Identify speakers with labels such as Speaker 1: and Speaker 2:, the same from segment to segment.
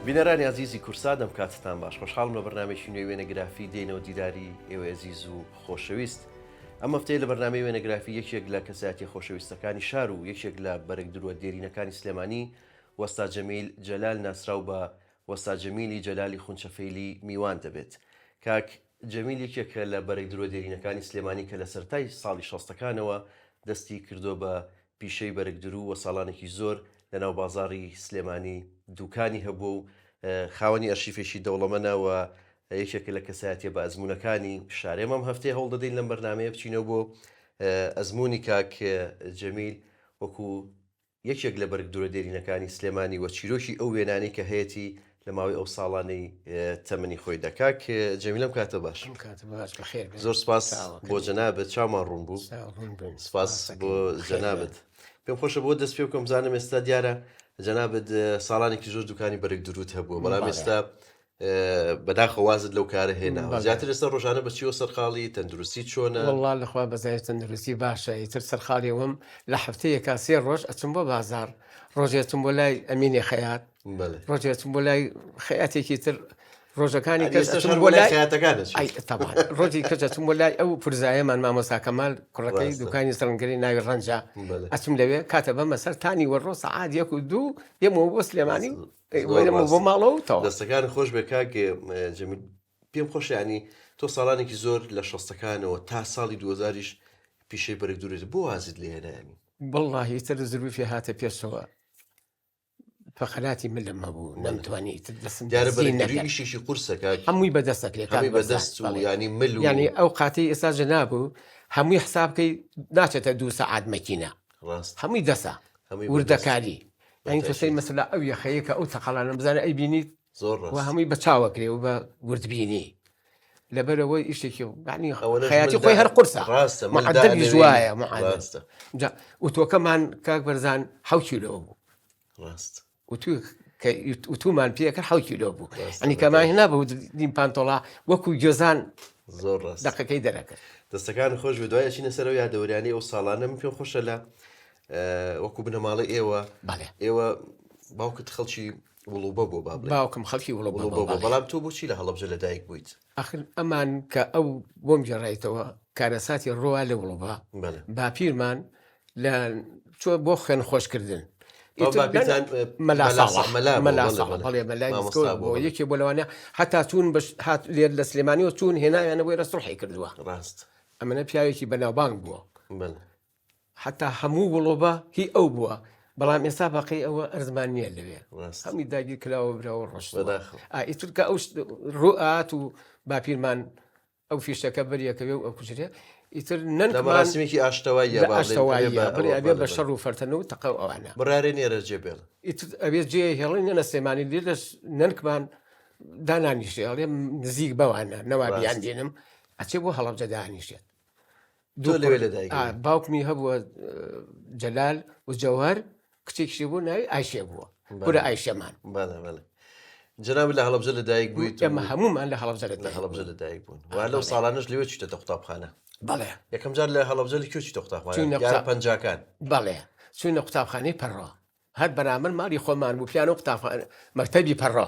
Speaker 1: بینەرانی عزیزی کورسا دەم کاتتان باش خۆشحاڵم لە بەرنامێکی نوێ وێنەگرافی دێنەوە دیداری ئێوە عزیز و خۆشەویست. ئەم هەفتەیە لە بەرنامەی وێنەگرافی یەکێک لە کەسایەتی خۆشەویستەکانی شار و یەکێک لە بەرەکدرووە دێرینەکانی سلێمانی وەستا جەمیل جەلال ناسراو بە وەستا جەمیلی جەلالی خونچەفەیلی میوان دەبێت. کاک جەمیل یەکێکە لە بەرەکدرووە دێرینەکانی سلێمانی کە لە سەرەتای ساڵی 60ەکانەوە دەستی کردو بە پیشەی بەرەکدرو و ساڵانێکی زۆر لەناو بازاڕی سلێمانی دوکانی هەبوو و خاوەنی ئەرشیفێکی دەوڵەمەنەوە یەکێکە لە کەسایەتیە بە ئەزمونونەکانی شارێمەم هەفتەی هەوڵ دەدەین لەم بەرنمەیە بچینەوە بۆ ئەزمموی کاک جەمیل وەکو یەکێک لە بەرگدورە دێرینەکانی سلێمانی وە چیرۆکی ئەو وێنانی کە هەیەی لە ماوەی ئەو ساڵانەی تەمەنی خۆی دەکاک جەمیلم کاتە باش زۆر سپاس بۆ جەنابەت چامان ڕوون بوو سپاس بۆ جەنابەت پێم خۆشە بۆ دەست پێ بکەم بزانم ئێستا دیارە جەنابەت ساڵانێکی زۆر دوکانی بەرەک دروت هەبووە بەڵام ئێستا بەداخەوازت لەو کارە هێنا زیاتر ئێستا ڕۆژانە بەچیەوە سەرخاڵی تەندروستی چۆنە
Speaker 2: وڵا لەخوا بەزای تەندروستی باشە ئیتر سەرخاڵیەوەم لە هەفتەیەکا 3 ڕۆژ ئەچم بۆ بازار ڕۆژێتم بۆ لای ئەمینی خەیات ڕۆژێتم بۆ لای خەیاتێکی تر ڕۆژەکانی ڕۆژی کەچەتم بۆ لای ئەو پرزایەمان مامۆستا کەمال کوڕەکەی دوکانی سەرنگەری ناوی ڕەنجە ئەچم لەوێ کاتە بەمە سەر تانی وەڕۆ سەعات 1 و 2 دێمەوە بۆ سلێمانی بۆ ماڵەوەتەوە
Speaker 1: دەستەکان خۆش بێ کاک جەمیل پێم خۆش ینی تۆ ساڵانێکی زۆر لە 60ەکانەوە تا ساڵی 2000ش پیشەی بەرەک دوورێت بۆ وازت لێ هێنانی
Speaker 2: بەڵڵاهی تر زروفی هاتە پێشەوە فەخەلاتی من لەمە بوو نەمتوانی
Speaker 1: دیارەبەرگریشی قورسەکە
Speaker 2: هەمووی بەدەستە لێکانی
Speaker 1: بەدەست و ینی مل و
Speaker 2: ینی ئەو قاتی ئێستا جەنابوو هەمووی حسابکەی ناچێتە 2 سەعات مەکینە هەمووی دەسە وردەکاری ئەین تۆسەی مەسەلا ئەو یەخەیەکە ئەو تەقەڵانە بزانە ئەی بینیت
Speaker 1: زۆر
Speaker 2: و هەمووی بە چاوەکرێ و بە وردبینی لەبەرەوەی ئیشێکی خەیاتی خۆی هەر قورسە معدەبی جوایە وتۆکەمان کاک بەرزان 7 کیلۆ بوو وتومان پێکە 7 کیلۆ بوو ئەنی کەمان هێنا بە دیم پانتۆڵا وەکو گوێزان
Speaker 1: زۆر
Speaker 2: دەقەکەی دەرەکەت
Speaker 1: دەستەکان خۆش بێ دوایە چینە سەرەوە یادەوریانی ئەو ساڵانە من پێم خۆشە لە وەکو بنەماڵی ئێوە باوکت خەڵکی وڵوبە بۆ
Speaker 2: باوکم خەڵکی وڵوبە
Speaker 1: بەڵام تۆ بۆچی لە هەڵەبجە لەدایک بوویت
Speaker 2: ئەخر ئەمان کە ئەو بۆم گێڕایتەوە کارەساتی ڕۆوا لە وڵوبە باپیرمان لە چۆ بۆ خوێن خۆشکردن یەکێ بۆ لەوانە هەتا چوون لێر لە سلێمانیەوە چوون هێنایانە بۆی ڕستڕحی کردووە
Speaker 1: ڕاست
Speaker 2: ئەمەە پیاوێکی بەناوبانگ بووە حتا هەموو وڵۆبە هی ئەو بووە بەڵام ئێستا باقی ئەوە ئەرزمان نییە لەوێ هەمی داگیر کراوە براوە ڕۆشتکە ئەو ڕوئات و باپیرمان ئەو فیشتەکە بەریەکەوێ و ئەو کوژرێ ئیتر
Speaker 1: نەمەڕاستیمێکی ئاشتەوایە
Speaker 2: بە شەڕ و فەرتەنە و تەقە ئەوانە
Speaker 1: بڕارێ نێرە جێبێڵ
Speaker 2: ئەبێت جێ هێڵی نەنە سلێمانی لێ لە نەنکمان دانانیشێ ئەڵێ نزیک بەوانە نەوا بیان دێنم ئەچێ بۆ هەڵەبجە دانیشێت باوکمی هەبووە جەلال و جەوهەر کچێکشی بوو ناوی ئایشێ بووە کورە ئایشەمان
Speaker 1: جناب لە هەڵەبجە لەدایک بوویت
Speaker 2: ئەمە هەمومان لە هەڵەبجە
Speaker 1: لەدایک بوون وا لەو ساڵانش لەوێ چیتە قوتابخانە
Speaker 2: بەڵێ
Speaker 1: یەکەم جار لە هەڵەبجە لە کوێ چیتە قوتابخانە پەنجاکان
Speaker 2: بەڵێ چوونە قوتابخانەی پەڕۆ هەر بەرامبەر ماڵی خۆمان بوو پیانە قوتابخانە مەکتەبی پەڕۆ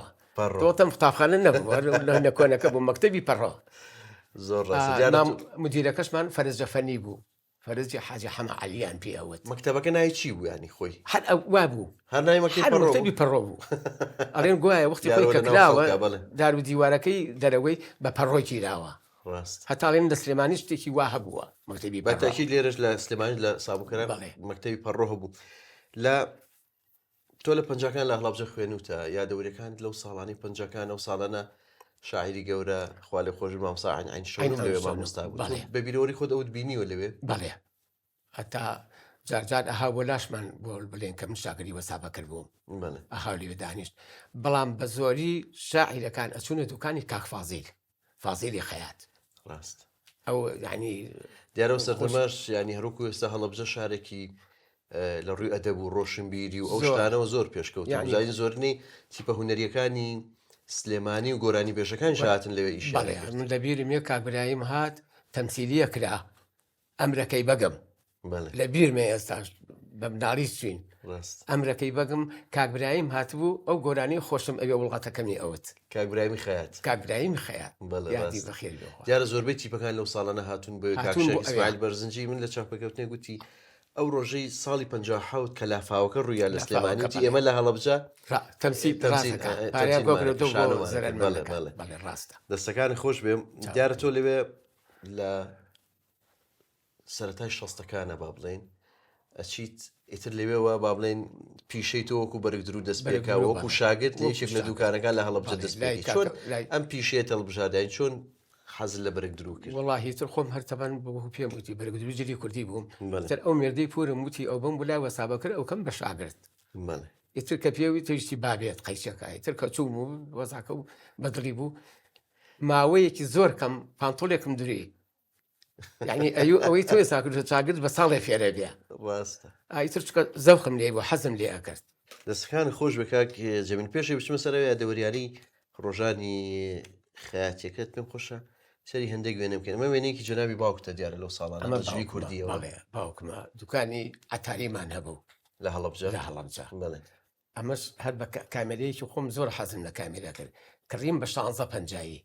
Speaker 2: تۆتەم قوتابخانە نەبوو لە کۆنەکە بوو مەکتەبی پەڕۆ
Speaker 1: زۆر
Speaker 2: مدیرەکەشمان فەرزە فەنی بوو فەرزی حاجی حەما عەلیان پێوت
Speaker 1: مەکتەبەکە ناوی چی بوو ینی خۆی
Speaker 2: هەر وا بوو
Speaker 1: هەر ناوی مەکتەبی
Speaker 2: پەڕۆ بوو ئەڵێن گوایە وەختی خۆی کە کراوە دار و دیوارەکەی دەرەوەی بە پەڕۆی گیراوە هەتاڵێن لە سلێمانی شتێکی وا هەبووە مەکتەبی
Speaker 1: بەتەکیید لێرەش لە سلێمانی لە سابووکەرە مەکتەبی پەڕۆ هەبوو لە تۆ لە پەنجاکان لە هەڵەبجە خوێنوتە یادەوریەکانت لەو ساڵانی پەنجاکان ئەو ساڵانە شاعری گەورە خوا لێ خۆش مامۆستا عین شەوت لەوێ مامۆستا بوو بە بیرۆری خۆت ئەوت بینیوە لەوێ
Speaker 2: بەڵێ هەتا جارجار ئەها بۆ لاشمان بۆ بڵێن کە من شاگەری وەسابە کرد بووم ئەها لێوێ دانیشت بەڵام بە زۆری شاعیرەکان ئەچوونە دوکانی کاک فازیلی خەیات
Speaker 1: ڕاست
Speaker 2: ئەو ینی
Speaker 1: دیارە سەردەمەش ینی هەروکو ئێستا هەڵەبجە شارێکی لە ڕووی ئەدەب و ڕۆشنبیری و ئەو شتانەوە زۆر پێشکەوت زانی زۆرنی تیپە هونەریەکانی سلێمانی و گۆرانی بێژەکان شاتن لەوێ ئیش
Speaker 2: من لەبیری مێ کاکبرایم هات تەمسیلیە کرا ئەمرەکەی بەگەم لە بیرمێ ئێستا بە مناڵی سوین
Speaker 1: ڕاست
Speaker 2: ئەمرەکەی بەگم کاکبرایم هاتبوو ئەو گۆرانی خۆشم ئەوێ وڵاتەکەمی ئەوت
Speaker 1: کاکبرامی خەیات
Speaker 2: کاکبرایم خەیات
Speaker 1: بەڵێ
Speaker 2: یادی
Speaker 1: ڕاست.
Speaker 2: بەخێر بێخوا
Speaker 1: دیارە زۆربەی تیپەکان لەو ساڵانە هاتوون بە
Speaker 2: هاتوون بۆ
Speaker 1: کاکشەیل
Speaker 2: ئەوێ.
Speaker 1: بەرزنجی من لە چاپەکەوتنێ گوتی ئەو ڕۆژەی ساڵی 57 کە لافاوەکە ڕوویا لە سلێمانی وتی ئێمە لە هەڵەبجە
Speaker 2: تەمسیل ڕاستە
Speaker 1: دەستەکانی خۆش بێم دیارە تۆ لەوێ لە سەرەتای شەستەکانە با بڵێن ئەچیت ئیتر لەوێەوە با بڵێن پیشەی تۆ وەکو بەرگ درو دەست پێکا وەکو شاگرد یەکێک لە دوکانەکان لە هەڵەبجە دەست پێکی چۆن ئەم پیشێت هەڵبژاردین چۆن حەزل لە بەرگ درو کرد
Speaker 2: وڵاهی تر خۆم هەرتەبان بۆ پێم وتی بەرگدروجری کوردی بووم تر ئەو مێردەی پورم وتی ئەو بم ولا وەسابە کرد ئەو کەم بە شاگرد ئیتر کە پێوی تویشتی بابێت قەیچەکە تر کە چوم و وەزاکە و بەدڵی بوو ماوەیەکی زۆر کەم پانتۆلێکم دوری یعنی ئەوەی تۆی ساکرد چاگرد بە ساڵێ فێرە بێ ئایتر چکە زەوخم لێ بۆ حەزم لێ ئەکرد
Speaker 1: دەستەکان خۆش بکاک جەمین پێشی بچمە سەرەوەی دەوریانی ڕۆژانی خەیاتیەکەت پێم خۆشە سەری هەندێک وێنە بکەن ئەمە وێنەیەکی جەنابی باوکتە دیارە لەو ساڵانە دژوی کوردیەوە
Speaker 2: باوکمە دوکانی ئەتاریمان هەبوو
Speaker 1: لە هەڵەبجە
Speaker 2: ئەمەش هەر بە کامێرەیەکی خۆم زۆر حەزم لە کامێرە کرد کڕیم بە 1650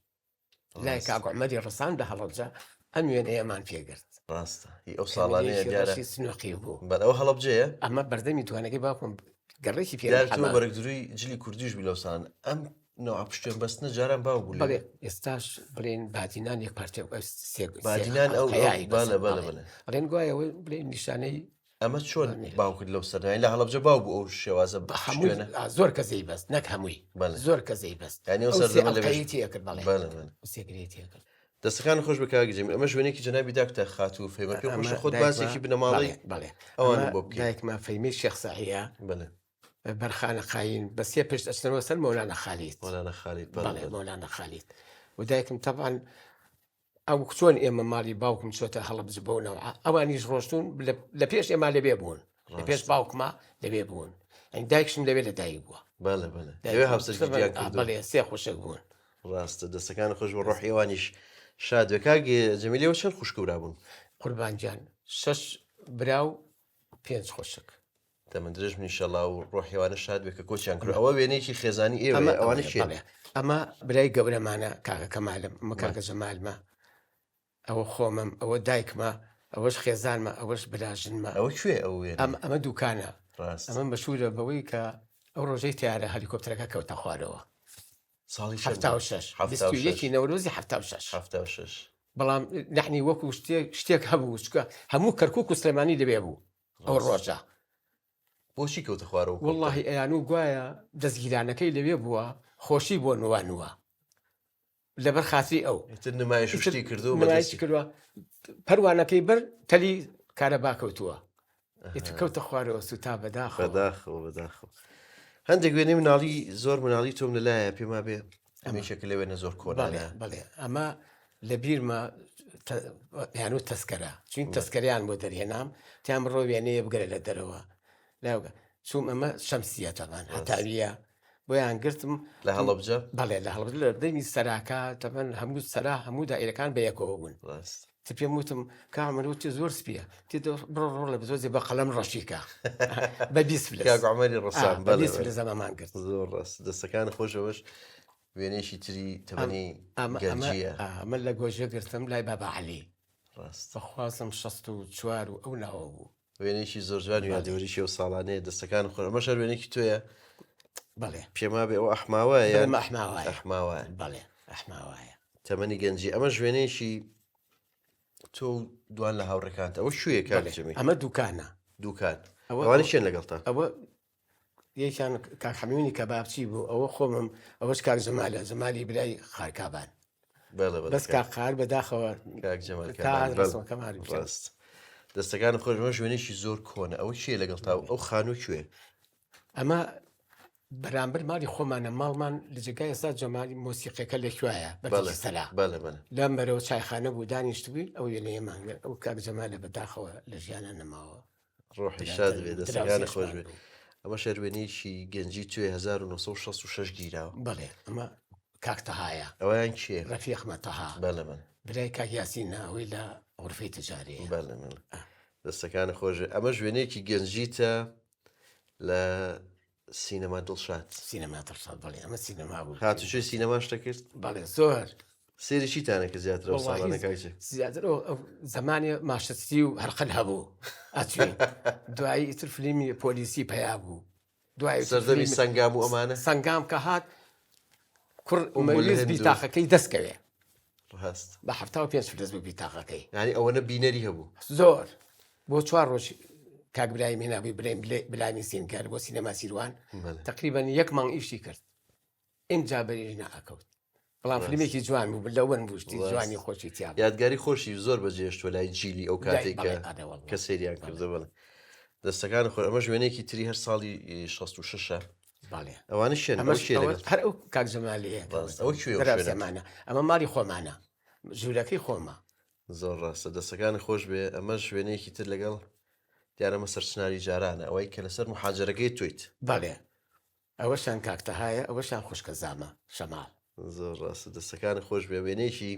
Speaker 2: لای کاگوعمەری ڕسان لە هەڵەبجە ئەم وێنەیەمان پێگرت
Speaker 1: ڕاستە ئەو ساڵانەیە دیارە
Speaker 2: سنوقی بوو
Speaker 1: بەەوە هەڵەبجەیە
Speaker 2: ئەمە بەردەمی توانەکەی باکم گەڕێکی پێ
Speaker 1: بەرەگدروی جلی کوردیش بیلەوسان ئەم نەوە پشتێن بەستنە جاران باو بوو
Speaker 2: بڵێ ئێستاش بڵێن بادینان یەک پارتێ
Speaker 1: بادینان ئەو
Speaker 2: ڕێن گوایەوە بڵێن نیشانەی
Speaker 1: ئەمە چۆن باوکرد لەو سەردانی لە هەڵەبجە باو بوو ئەو شێوازە
Speaker 2: هەمووێنە زۆر کەزەی بەست نەک هەمووی زۆر کەزەی بەست سێگرێتیەکرد
Speaker 1: دەستەکان خۆش بکگەجێمی ئەمە ژوێنێکی جەنابی داکتە خات و فەیمە پێ خۆش خۆت باسێکی بنەماڵی
Speaker 2: بڵێ ئەوانە بۆ دایکمان فەیمی شێخساحەیە
Speaker 1: بڵێ
Speaker 2: بەرخانە خاین بە سێ پشت ئەچنەوە سەر مەولانە خالیت مەولانە خالیت و دایکم تەبعاً ئەو چۆن ئێمە ماڵی باوکم چۆتە هەڵەبجە بۆ نەوە ئەوانیش ڕۆشتون لە پێش ئێمە لەبێ بوون لە پێش باوکما لەبێ بوون ئەین دایکشم لەوێ لە دایک بووە بەڵێ سێ خۆشک بوون
Speaker 1: ڕاستە دەستەکان خۆش بە ڕۆحیوانیش شاد کاگێ جەمیلەوە چەند خوشکورا بوون
Speaker 2: قوربانجان 6 براو 5 خۆشک
Speaker 1: تەمە درێژ منیشەڵا و ڕۆحیوانە شاد بێ کە کۆچیان کرد ئەوە وێنەیەکی خێزانی ئێمە ئەوانە شێنێ
Speaker 2: ئەمە برای گەورەمانە کاکە کەمالم ئەمە کاکە جەمالمە ئەوە خۆمم ئەوە دایکمە ئەوەش خێزانمە ئەوەش براژنمە
Speaker 1: ئەوە کوێ
Speaker 2: ئەمە دوکانە ئەمە بەشورە بەوەی کە ئەو ڕۆژەی تیارە هەلیکۆپتەرەکە کەوتە خوارەوە
Speaker 1: ساڵی
Speaker 2: 16 نەورۆزی
Speaker 1: 76
Speaker 2: بەڵام نحنی وەکو شتێک هەبوو چکە هەموو کەرکووک و سلێمانی لەبێ بوو ئەو ڕۆژە
Speaker 1: بۆچی کەوتە خوارەوە
Speaker 2: واللهی ئەیان و گوایە دەستگیرانەکەی لەوێ بووە خۆشی بۆ نوانوە لەبەر خاتری ئەو
Speaker 1: نمایشتی کردووە
Speaker 2: پەروانەکەی بەر تەلی کارەبا کەوتووە کەوتە خوارەوە سوتا
Speaker 1: بەداخەوە هەندێک وێنەی مناڵی زۆر مناڵی تۆم لەلایە پێما بێ ئەمەشێک لەوێنە زۆر کۆناە
Speaker 2: بڵێ ئەمە لە بیرمە یانوت تەسکەرە چین تەسکەریان بۆ دەرهێنام تیان بڕۆ وێنەیە بگەرە لە دەرەوە لاوگە چوم ئەمە شەمسیەتەمان هەتاویە بۆیان گرتم
Speaker 1: لە هەڵەبجە
Speaker 2: بەڵێ لە هەڵبجە لە دەمی سەراکە تەمەن هەموو سەرا هەموو دائیرەکان بە یەکەوە بوون پێم وتم کامەوتی زۆر سپیە بڕۆ لە بزۆزی بە قەلەم ڕەشیکە بە
Speaker 1: 20
Speaker 2: لە زەمامان کرد
Speaker 1: زۆر ڕاست دەستەکان خۆشەوەش وێنێشی تری تەمەنی گەنجیە
Speaker 2: ئەمە لە گۆژە گرتم لای بابا عەلی بەخوازم 64 و ئەو ناوە بوو
Speaker 1: وێنێکی زۆر جوان و یادەوەریشی ئەو ساڵانەیە دەستەکان خۆ ئەمە شەر وێنێکی تۆیە
Speaker 2: بەڵێ
Speaker 1: پێما بێ ئەو ئەحماوایە
Speaker 2: ئەحماوایە بەڵێ ئەحماوایە
Speaker 1: تەمەنی گەنجی ئەمە ژوێنێکی تۆ دوان لە هاوڕەکانتە ئەوە شوێ کارجەمی
Speaker 2: ئەمە دوکانە
Speaker 1: دوکان ئەوانە شێن لەگەڵتا
Speaker 2: ئەوە یەکیان کاک حەمیونی کە بابچی بوو ئەوە خۆمم ئەوەش کاک زەمالە زەمالی برای خارکابان بەس کاک خار بەداخەوە
Speaker 1: ڕاست دەستەکان خۆشمە ژوێنێکی زۆر کۆنە ئەوە چیە لەگەڵتا ئەو خانوو کوێ
Speaker 2: ئەمە بەرامبەر ماڵی خۆمانە ماڵمان لە جگای ئێستا جەمالی مۆسیقەکە لەکوایە بەسەلا لەم بەرەوە چایخانە بوو دانیشتبووی ئەو وێنەیەمان ئەو کاک جەمالە بەداخەوە لە ژیانە نەماوە
Speaker 1: ڕۆحی شاد بێ دەستەکانی خۆش بێ ئەمە شەروێنێکی گەنجی توێ 1966 گیراوە
Speaker 2: بڵێ ئەمە کاکتەهایە
Speaker 1: ئەویان کێ
Speaker 2: ڕەفیق مەتەها
Speaker 1: بەڵێ من
Speaker 2: برای کاک یاسینە ئەوەی لە غورفەی تجارەیە
Speaker 1: دەستەکانە خۆش ئەمە ژوێنێکی گەنجیتە لە سینەما دڵشاد
Speaker 2: سینەما دڵشاد بەڵێ ئەمە سینەما بوو
Speaker 1: هاتوچێ سینەما شتە کرد
Speaker 2: بەڵێ زۆر
Speaker 1: سێریشیتانە کە زیاتر ئەو ساڵانەکایچێ
Speaker 2: زیاتر زمانی ماشەتی و هەرقەل هەبوو ئەچێ دوایی ئیتر فیلمی پۆلیسی پیا بوو دوای
Speaker 1: سەردەمی سەنگام و ئەمانە
Speaker 2: سەنگام کە هات کوڕ مەویست بیتاقەکەی دەستکەوێ
Speaker 1: هەست
Speaker 2: بە 75 فلس بوو بیتاقەکەی
Speaker 1: ینی ئەوەنە بینەری هەبوو
Speaker 2: زۆر بۆ 4 ڕۆژ کاکبرای مێناوی بلانی سینکار بۆ سینەما سیروان تقریبان 1 مانگ ئیشی کرد ئینجا بەریژ نەئەکەوت بەڵام فیلمێکی جوان بوو لەوەن بوشتی جوانی خۆشی تیا
Speaker 1: یادگاری خۆشی زۆر بەجێشتوە لای جیلی ئەو کاتێکە کە سریان کردە بڵێ دەستەکان خۆ ئەمە ژوێنێکی تری هەر ساڵی 66 ئەوانە شێن
Speaker 2: هەر ئەو کاک جەمالیە ئەوەمانە ئەمە ماڵی خۆمانە ژوورەکەی خۆمە
Speaker 1: زۆر ڕاستە دەستەکان خۆش بێ ئەمە شوێنێکی تر لەگەڵ دیارەمە سەرچناری جارانە ئەوەی کە لەسەر محاجرەکەی تویت
Speaker 2: بەڵێ ئەوەشان کاکتەهایە ئەوەشان خوشکە زامە شەماڵ
Speaker 1: زۆر ڕاستە دەستەکان خۆش بێ وێنێکی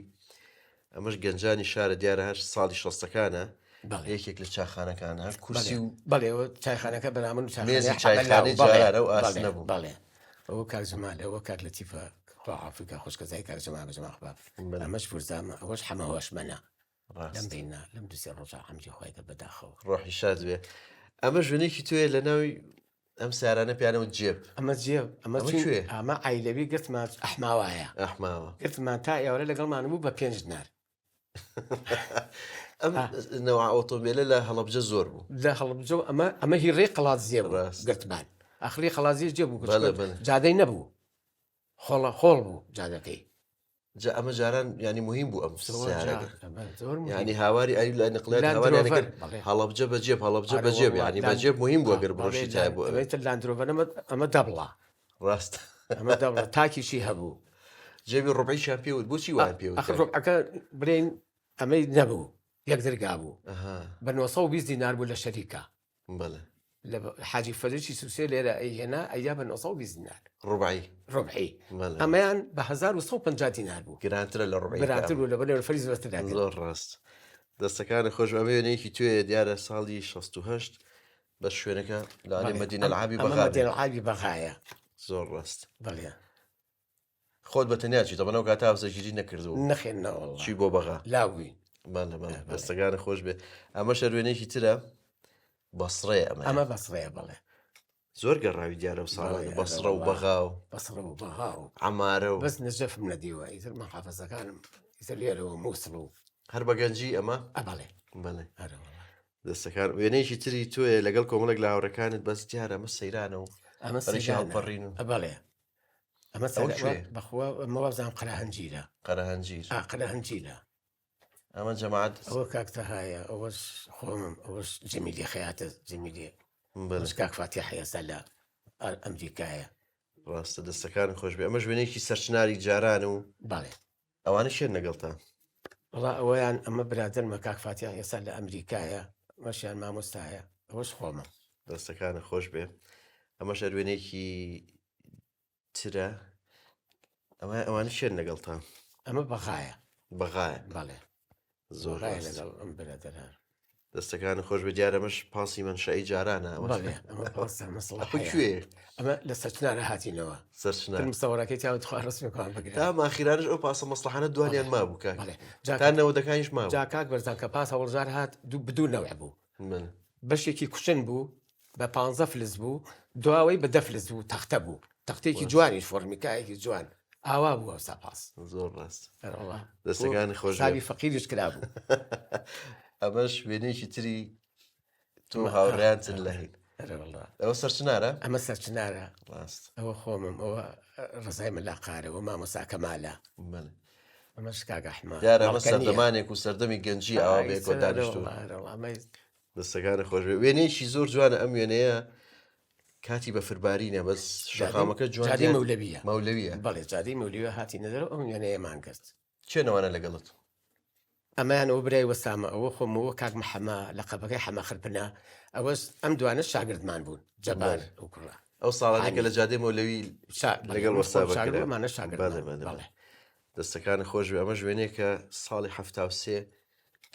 Speaker 1: ئەمەش گەنجانی شارە دیارە هەر ساڵی شەستەکانە یەکێک لە چاخانەکان هەر کورسی و
Speaker 2: بەڵێەوە چایخانەکە بەرامن و
Speaker 1: چایخانەی جارە و ئاس نەبوو
Speaker 2: بەڵێ ئەوە کارجمال ئەوە کار لە تیفە ئافریقا خوشکەزای کارجەما بەجەما خباب ئەمەش پرزامە ئەوەش هەمەوەش منە لەم بینە لەم دوسێ ڕۆژە هەمجی خۆیگە بەداخەوە
Speaker 1: ڕۆحی شاد بێ ئەمە ژوێنێکی توێ لە ناوی ئەم سارانە پیانەوە جێب
Speaker 2: ئەمە جێب ئەمە ئایلەوی گرتمان ئەحماوایە
Speaker 1: ئەحماوە
Speaker 2: گرتمان تا ئێوەرە لەگەڵمان بوو بە 5 دینار
Speaker 1: ئەم نەوە ئۆتۆمبیلە لە هەڵەبجە زۆر بوو
Speaker 2: لە هەڵبجە ئەمە هیڕێ قەڵات زیێ گرتمان ئەخری خەڵازیش جێ بوو جادەی نەبوو خۆڵ بوو جادەکەی
Speaker 1: ئەمە جاران ینی مهم بوو ئەم ینی هاواری ئەی لە نقلات هەڵەبجە بەجێب هەڵەبجە بەجێب ینی بەجێب مهم بووە گەر بڕۆشی تای بوو
Speaker 2: لاندرۆڤەر ئەمە دەبڵە
Speaker 1: ڕاست
Speaker 2: ئەمە دەبڵە تاکیشی هەبوو
Speaker 1: جێبی ڕۆبعیشان پێوت بۆچی وان پێوت
Speaker 2: ڕۆبعەکە برین ئەمەی نەبوو یەک دەرگا بوو بە 920 دینار بوو لە شەریکە
Speaker 1: بەڵێ
Speaker 2: لە حاجی فەرشی سوسێ لێرە ئەیهێنا ئەیا بە 920 دینار ڕۆبعی ئەمەیان بە 1150 دینار بوو
Speaker 1: گرانترە لە ڕۆبعی
Speaker 2: گرانتر بوو لە بەرەوە فەریز بەستدا
Speaker 1: زۆر ڕاست دەستەکانی خۆش ئەمەیەکی توێ دیارە ساڵی 68 بە شوێنەکە لە مەدینە
Speaker 2: العابی بەغایە
Speaker 1: زۆر ڕاست
Speaker 2: بەڵێ
Speaker 1: خۆت بە تەنیاچی دەبنەوە کاتا هەوسەگیری نەکردو
Speaker 2: نەخێنەوە
Speaker 1: چی بۆ بەغا
Speaker 2: لاوی
Speaker 1: دەستەکانی خۆش بێ ئەمە شەروێنێکی ترە بەسڕێ
Speaker 2: ئەمە بەسڕەیە بڵێ
Speaker 1: زۆر گەڕاوی دیارە و ساڵ بەسڕە و بەغاو
Speaker 2: بەسڕە و بەغاو
Speaker 1: عمارە و
Speaker 2: بەس نەجەفم نەدیوە ئیتر مەحافەزەکانم ئیتر لێرەوە مووسڵ و
Speaker 1: هەر بەگەنجی ئەمە
Speaker 2: بەڵێ
Speaker 1: بەڵێ دەستەکان وێنەیەکی تری توێ لەگەڵ کۆمەڵێک لە هاوڕەکانت بەس دیارە ئەمە سەیرانە و
Speaker 2: ئەمە
Speaker 1: هەڵپەڕین و
Speaker 2: بەڵێ ئەمە بەخوا مەوازام قەرەهەنجیرە قەرەهەنجیرە
Speaker 1: ئەمە جەماعەت
Speaker 2: ئەوە کاکتەهایە ئەوەش خۆمم ئەوەش جەمیلی خەیاتە جەمیلی کاک فاتی حەیەستا لە ئەمریکایە
Speaker 1: ڕاستە دەستەکان خۆش بێ ئەمە ژوێنێکی سەرچناری جاران و
Speaker 2: باڵێ
Speaker 1: ئەوانە شێن لەگەڵتان
Speaker 2: وڵا ئەوەیان ئەمە برادرمە کاک فاتیان ئێستا لە ئەمریکایە مەشیان مامۆستایە ئەوەش خۆمە
Speaker 1: دەستەکانە خۆش بێ ئەمە شەروێنێکی ترە ئەوانە شێن لەگەڵتان
Speaker 2: ئەمە بەغایە
Speaker 1: بەڵێ
Speaker 2: زۆر لەگەڵ ئەم برادران
Speaker 1: دەستەکان خۆش بە دیارەمەش پاسی منشایی جارانە کوێ
Speaker 2: ئەمە لە سەرچنانە هاتینەوە سەرچنەوەڕەکەی تاوت خوا ڕستمیکان بگرێت
Speaker 1: تا ماخیرانش ئەو پاسە مەسلحانە دوانیان مابوو کاکانەوە دەکانیش ما
Speaker 2: جا کاک بەرزان کە پاس هەوڵژار هات بدوو نەوە بوو بەشێکی کوشن بوو بە 15 فلس بوو دواوەی بە 10 فلس بوو تەختە بوو تەختێکی جوانیش فۆرمیکایەکی جوان ئاوا بووە ساپاس
Speaker 1: زۆر ڕاست دەستەکانی خۆش
Speaker 2: ساوی فەقیریش کرا بوو
Speaker 1: ئەمەش وێنێکی تری تۆ هاوڕێیانتن لە هین ئەوە سەرچنارە
Speaker 2: ئەمە سەرچنارە ڕاست ئەوە خۆمم ئەوە ڕزای مەلاقارەوە مامۆساکە مالە ئەمەش کاگەحمە
Speaker 1: دیارە ئەمە سەردەمانێک و سەردەمی گەنجی ئاوا بێ کۆ دانیشتووە دەستەکانی خۆش بێ وێنەیەکی زۆر جوانە ئەم وێنەیە کاتی بە فربارینە بەس شەقامەکە جوانی مەولەویە
Speaker 2: بەڵێ جادی مەولویە هاتی نەدەرەوە ئەم وێنەیەمان کرد
Speaker 1: چێنەوانە لەگەڵت
Speaker 2: ئەمایان ئەو برای وەسامە ئەوە خۆمەوە کاک محەمە لە قەبەکەی حەماخربنە ئەوەش ئەم دوانە شاگردمان بوون جەبار و کوڕە
Speaker 1: ئەو ساڵانێکە لە جادەی مەولەوی لەگەڵ
Speaker 2: وەسامانە شاگردمانە
Speaker 1: دەستەکان خۆش بێ ئەمە ژوێنێکە ساڵی 1970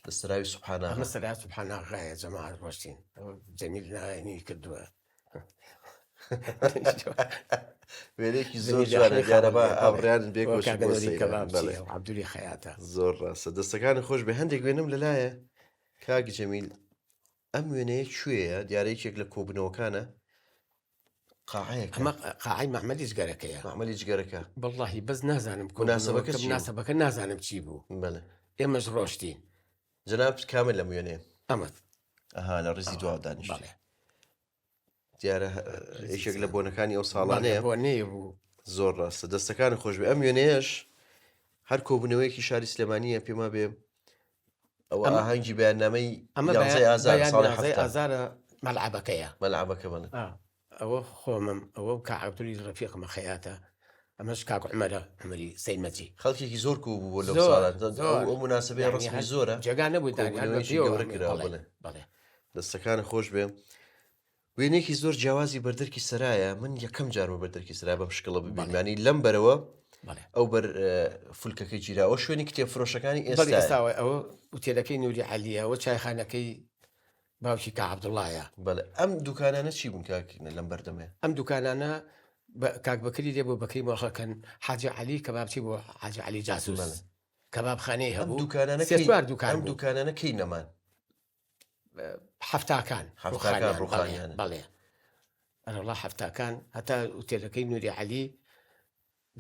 Speaker 1: دەستراوی سوبحانە
Speaker 2: ئەمە سەرات سوبحانە غایە جەماعەت ڕۆشتین جەمیل نایەنی کردووە
Speaker 1: وێنێکی زۆر جوانە دیارەبا ئاڕیان
Speaker 2: عەبدولی خەیاتە
Speaker 1: زۆر ڕاستە دەستەکانی خۆش بێ هەندێک وێنم لەلایە کاک جەمیل ئەم وێنەیە کوێیە دیارەیەکێک لە کۆبنەوەکانە قاعەیەک
Speaker 2: ئەمە قاعی مەحمەدی جگەرەکەیە
Speaker 1: مەحمەدی جگەرەکە
Speaker 2: بەڵڵاهی بەس نازانم مناسبەکە نازانم چی بوو
Speaker 1: بەڵێ
Speaker 2: ئێمەش ڕۆشتین
Speaker 1: جەناب کامل لەم وێنێ
Speaker 2: ئەمەت
Speaker 1: ئەها لە ڕزی دوا دانیشت دیارە یەکێک لە بۆنەکانی ئەو ساڵانەیە
Speaker 2: بۆنەیە بوو
Speaker 1: زۆر ڕاستە دەستەکانی خۆش بێ ئەم وێنەیەش هەر کۆبوونەوەیەکی شاری سلێمانیە پێما بێ ئەوە ئاهەنگی بەیاننامەی
Speaker 2: ئازارە مەلعەبەکەیە
Speaker 1: مەلعەبەکە بڵێ
Speaker 2: ئەوە خۆمم ئەوە کاعەبدولی ڕەفیقمە خەیاتە ئەمەش کاک عومەرە عومەری سەیمەتی
Speaker 1: خەڵکێکی زۆر کوو بوو لەو ساڵان ئەو مناسبەی ڕسمی زۆرە
Speaker 2: جێگا نەبوو
Speaker 1: بڵێ دەستەکانی خۆش بێ وێنێکی زۆر جیاوازی بەردەرکی سەرایە من یەکەم جارمە بەردەرکی سرا بەم شکڵە ببینمانی لەم بەرەوە ئەو بەر فولکەکەی گیراوە شوێنی کتێب فرۆشەکانی
Speaker 2: ئێستاوە ئەوە وتێلەکەی نووری عەلیەوە چایخانەکەی باوکی کا عەبدوڵڵایە
Speaker 1: بەڵێ ئەم دوکانانە چی بوون کاکینە لەم بەردەمێ
Speaker 2: ئەم دوکانانە کاک بەکری دێ بۆ بەکەی مۆخەکەن حاجی عەلی کەبابچی بۆ حاجی عەلی جاسوس کەبابخانەی هەبوو
Speaker 1: دوکانانە کەی نەمان
Speaker 2: حەفتاکان
Speaker 1: ڕوخانیان
Speaker 2: بەڵێ ئەرەڵا حەفتاکان هەتا وتێلەکەی نووری عەلی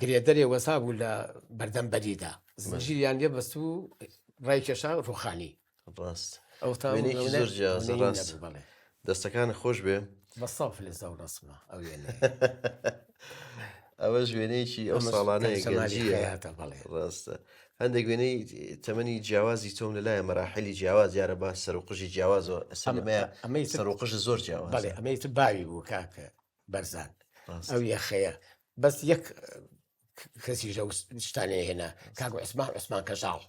Speaker 2: گرێدەرێ وەسا بوو لە بەردەم بەریدا زنجیریان لێ بەست و ڕای کێشا ڕوخانی
Speaker 1: ڕاست زۆر ڕاست دەستەکانی خۆش بێ
Speaker 2: بەسەڵ لە زەو ڕسمە ئەو
Speaker 1: ئەوە وێنەیەکی ئەو ساڵانەیە گەنجیە ڕاستە هەندێک وێنەی تەمەنی جیاوازی تۆم لەلایە مەراحلی جیاواز یارە با سەرۆقژی جیاوازەوە ئەمەی سەرۆقژ زۆر جیاواز
Speaker 2: بەڵێ ئەمەی تو باوی بوو کاکە بەرزان ئەو یەخەیە بەس یەک کەسی ژە شتانەیە هێنا کاک عوسمان کەژاڵ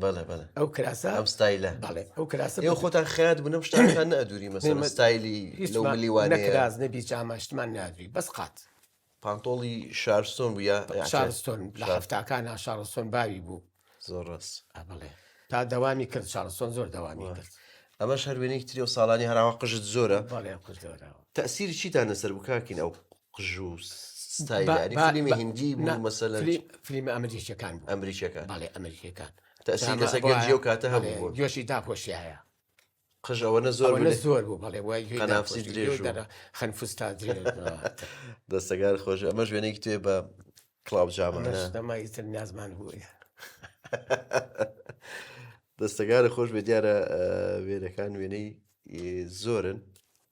Speaker 1: بەڵێ بەڵێ
Speaker 2: ئەو کراسە
Speaker 1: ئەم ستایلە
Speaker 2: بەڵێ ئەو کراسە
Speaker 1: ئێوە خۆتان خەیات بنەم شتانەکان نەئەدووری مەسەڵەن ستایلی لەو ملیوانەیە
Speaker 2: نەکراز نەبی جاماشتمان نادووی بەس قات
Speaker 1: پانتۆڵی شارستۆن بوو یا
Speaker 2: شارستۆن لە هەفتاکانە شارستۆن باوی بوو
Speaker 1: زۆر ڕاست
Speaker 2: بڵێ تا دەوامی کرد شارستۆن زۆر دەوامی کرد
Speaker 1: ئەمەش هەر وێنەی تری و ساڵانی هەراوە قژت زۆرە تەسیری چیتان لەسەر بکاکین ئەو قژ و ستایلی هندی بوو مەسەلەن
Speaker 2: فیلمە ئەمریکیەکان بوو
Speaker 1: ئەمریکیەکان
Speaker 2: بەڵێ ئەمریکیەکان
Speaker 1: تەسیر لەسەر گەنجی و کاتە هەبوو
Speaker 2: گوێشی داپۆشیایە
Speaker 1: قژ ئەوەنە زۆر
Speaker 2: بوو بەڵێ وای
Speaker 1: قەنافسی درێژ
Speaker 2: خەنفستا درێژ
Speaker 1: دەستەکان خۆش ئەمەش وێنەیەکی توێ بە کڵاو جامانە
Speaker 2: دەمایتر نیازمان بووە
Speaker 1: دەستەکان خۆش بێ دیارە وێنەکان وێنەی زۆرن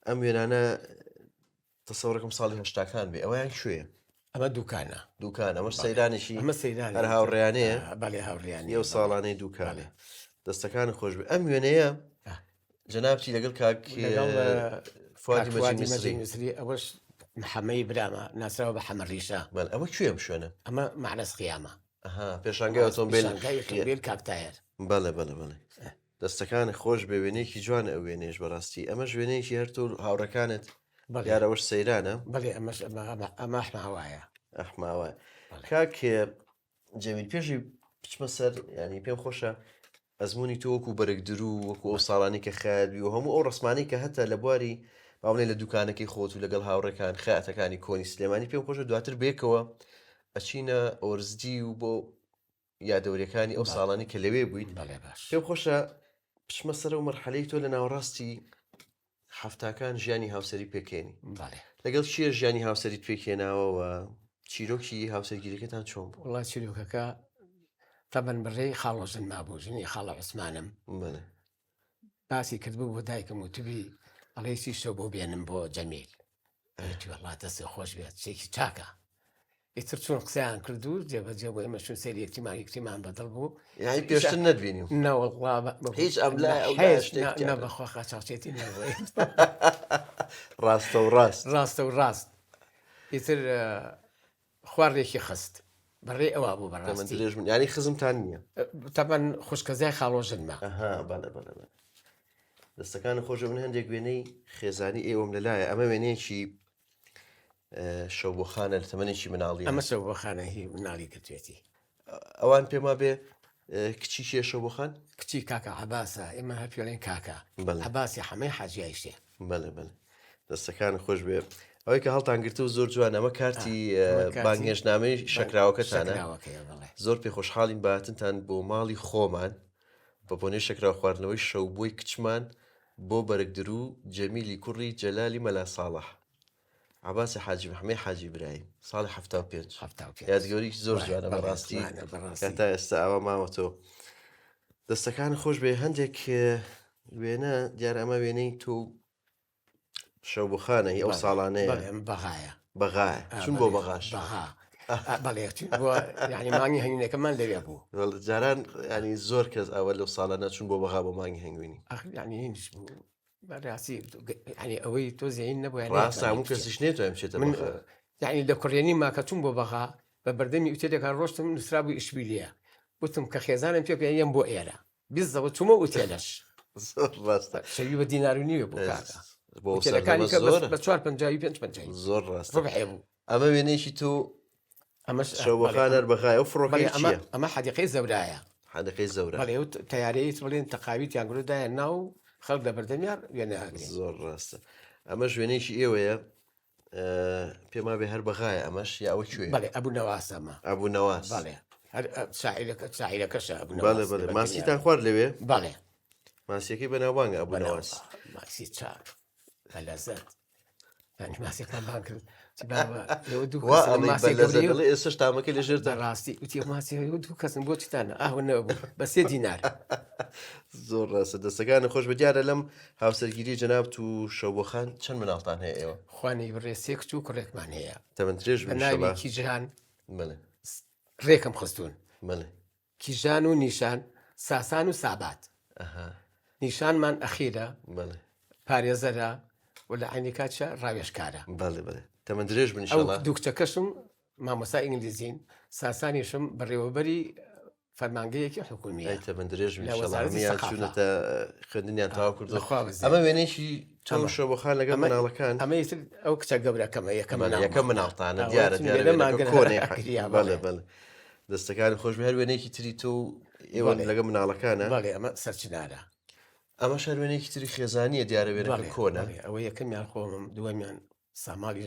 Speaker 1: ئەم وێنانە تەسەوڕەکەم ساڵی هەشتاکان بێ ئەویان شوێ
Speaker 2: ئەمە دوکان
Speaker 1: ئەمەش سەیرانێکی
Speaker 2: ئەمە سەیران
Speaker 1: هەر هاوڕێیانەیە
Speaker 2: بەڵێ هاوڕێیانی
Speaker 1: ئەو ساڵانەی دوکانێ دەستەکان خۆش بێ ئەم وێنەیە جەنابچی لەگەڵ کاک فوادی مەجید
Speaker 2: ئەوەش محەمەی برامە ناسراوە بە حەمەڕیشە
Speaker 1: ئەمە کوێم شوێنە
Speaker 2: ئەمە معنەس قیامە
Speaker 1: پێشانگای ئۆتۆمبیل
Speaker 2: کاکتایر
Speaker 1: بەڵێ دەستەکانی خۆش بێ وێنەیەکی جوانە ئەو وێنێش بەڕاستی ئەمەش وێنەیەکی هەرتوو هاوڕەکانت یارەوەش سەیرانە
Speaker 2: بەڵێ ئەمە ئەحماوایە
Speaker 1: ئەحماوە کاک جەمیل پێشی بچمە سەر ینی پێم خۆشە ئەزمموی تۆ وەکو بەرەگدر و وەکو ئەو ساڵانی کە خەیاوی و هەموو ئەو ڕسمانی کە هەتا لە بواری باڵێ لە دوکانەکەی خۆت و لەگەڵ هاوڕەکان خەیاتەکانی کۆنی سلێمانی پێم خۆشە دواتر بێکەوە ئەچینە ئۆرزدی و بۆ یادەوریەکانی ئەو ساڵانی کە لەوێ بوویت پێم خۆشە پشمە سەر و مەرحەلەی تۆ لە ناوەڕاستی هەفتاکان ژیانی هاوسەری پێکێنی لەگەڵ چیە ژیانی هاوسەریت پێکێناوەوە چیرۆکی هاوسەرگیریەکەتان چۆن بوو؟
Speaker 2: وڵات چیرۆکەکە تەبەن بڕێی خاڵۆژن مابوو ژنی خاڵە عوسمانم باسی کردبوو بۆ دایکم و توبی ئەڵێسی شەو بۆ بێنم بۆ جەمیل وڵات دەستی خۆش بێت شتێکی چاکە ئیتر چۆن قسەیان کرد و جێبەجێ بۆ ئێمە چون سەری یەکتیمان بەدڵ بوو
Speaker 1: یعنی پێشتر نەبینی
Speaker 2: هیچ ئەملا بەخوا خاچاوچێتی نەبووی ڕاستە و ڕاست ئیتر خواردێکی خست بەڕێ ئەوە بوو بەڕاستی
Speaker 1: ینی خزمتان نییە
Speaker 2: تەبەن خوشکەزای خاڵۆژنمە
Speaker 1: دەستەکانی خۆشە من هەندێک وێنەی خێزانی ئێوەم لەلایە ئەمە وێنەیەکی شەو بۆ خانە لە تەمەنێکی مناڵی
Speaker 2: ئەمە شەو بۆ خانە هی مناڵی کردوێتی
Speaker 1: ئەوان پێما بێ کچی کێشە بۆ خان
Speaker 2: کچی کاکە عەباسە ئێمە هەر پێڵێن کاکە عەباسی هەمەی حاجیایشتێ
Speaker 1: بەڵێ دەستەکان خۆش بێ ئەوەی کە هەڵتان گرتو زۆر جوان ئەمە کارتی بانگهێشتنامەی شەکراوەکەتانە زۆر پێ خۆشحاڵین باتنتان بۆ ماڵی خۆمان بە بۆنەی شەکراو خواردنەوەی شەو بۆی کچمان بۆ بەرگدرو جەمیلی کوڕی جەلالی مەلا ساڵح عەباسی حاجی محەممەد حاجی برایم ساڵی 75 یادگەوری زۆر جوانە بەڕاستی کاتا ئێستا ئەوە ماوەتەوە دەستەکان خۆش بێ هەندێک وێنە دیار ئەمە وێنەی تۆ شەو بخانە ئەو ساڵانەیە بەغایە چون بۆ بەغاش
Speaker 2: بەڵێ ینی مانگی هەنگێکەکەمان لەوێ بوو
Speaker 1: جاران ینی زۆر کەس ئەوە لەو ساڵانە چون بۆ بەغا بۆ مانگی هەنگوینی
Speaker 2: ینی بوو بەڕاستی ینی ئەوەی تۆ زیین نەبووە
Speaker 1: ڕاستە هەموو کەسیش نێتوە ئەمچێتە
Speaker 2: ینی لە کوڕێنی ماکە چون بۆ بەغا بە بەردەمی ئوتێلێکە ڕۆشتم نووسرا بوو ئیشبیلیە وتم کە خێزانم پێ پێیەم بۆ ئێرە بیستەوە چوومە ئوتێلەش شەوی بە دینارونیوە بوو کاکە بە 4
Speaker 1: زۆر ڕاست بوو ئەمە وێنێکی تۆ شەوەخانەر بەغای ئەو فڕۆکەی
Speaker 2: ئەمە حەدیقەی زەورایە
Speaker 1: حەدیقەی زەورە
Speaker 2: بەڵێ تەیارەیەت بڵێن تەقاویت یان گرودایە ناو خەڵک لە بەردەمیار وێنە
Speaker 1: زۆر ڕاستە ئەمە ژوێنێکی ئێوەیە پێما بێ هەر بەغایە ئەمەش یا ئەوە کوێ
Speaker 2: بەڵێ ئەبوو نەواسەمە
Speaker 1: ئەبوو نەواس
Speaker 2: بەڵێ شاعیرەکەشە
Speaker 1: بەڵێ ماسیتان خوارد لەوێ
Speaker 2: بەڵێ
Speaker 1: ماسیەکەی بەناوبانگە ئەبوو نەواس
Speaker 2: ماسی چاک هەلەزەت ماسیەکان بان کرد
Speaker 1: ئێستا تامەکە لە ژێر
Speaker 2: ڕاستی وتی ماسی دوو کەسم بۆ چتانە ئاوە نەبوو بە 3 دینار
Speaker 1: زۆر ڕاستە دەستەکان خۆش بە دیارە لەم هاوسەرگیری جەناب و شەوبۆخان چەند مناڵتان هەیە ئێوە
Speaker 2: خوانی بڕێ سێ کچ و کوڕێکمان هەیە
Speaker 1: تەمەن درێژ
Speaker 2: ناوی کیژان
Speaker 1: بڵێ
Speaker 2: ڕێکم خستون
Speaker 1: بڵێ
Speaker 2: کیژان و نیشان ساسان و سابات نیشانمان ئەخیرە
Speaker 1: بڵێ
Speaker 2: پارێزەرە و لە عینی کاتشە ڕاوێشکارە
Speaker 1: بڵێ تەمەن درێژ بن ئینشاڵڵا
Speaker 2: دوو کچەکەشم مامۆستا ئینگلیزین ساسانیشم بەڕێوەبەری فەرمانگەیەکی حکومیە
Speaker 1: تەمەن درێژ چوونەتە خوێندنیان تاوا کرد ئەمە وێنێکی چەند شەوبۆخان لەگەڵ مناڵەکان
Speaker 2: ئەمە ئەو کچە گەورەکەمە
Speaker 1: یەکەم مناڵتانە دیارە بەڵێ دەستەکان خۆش هەر وێنێکی تری تۆ ئێوە لەگە مناڵەکانە
Speaker 2: بەڵێ ئەمە سەرچنارە
Speaker 1: ئەمە شەروێنێکی تری خێزانیە دیارە وێنە کۆنە
Speaker 2: ئەوە یەکەمیان خۆمم دووەمیان ساماڵی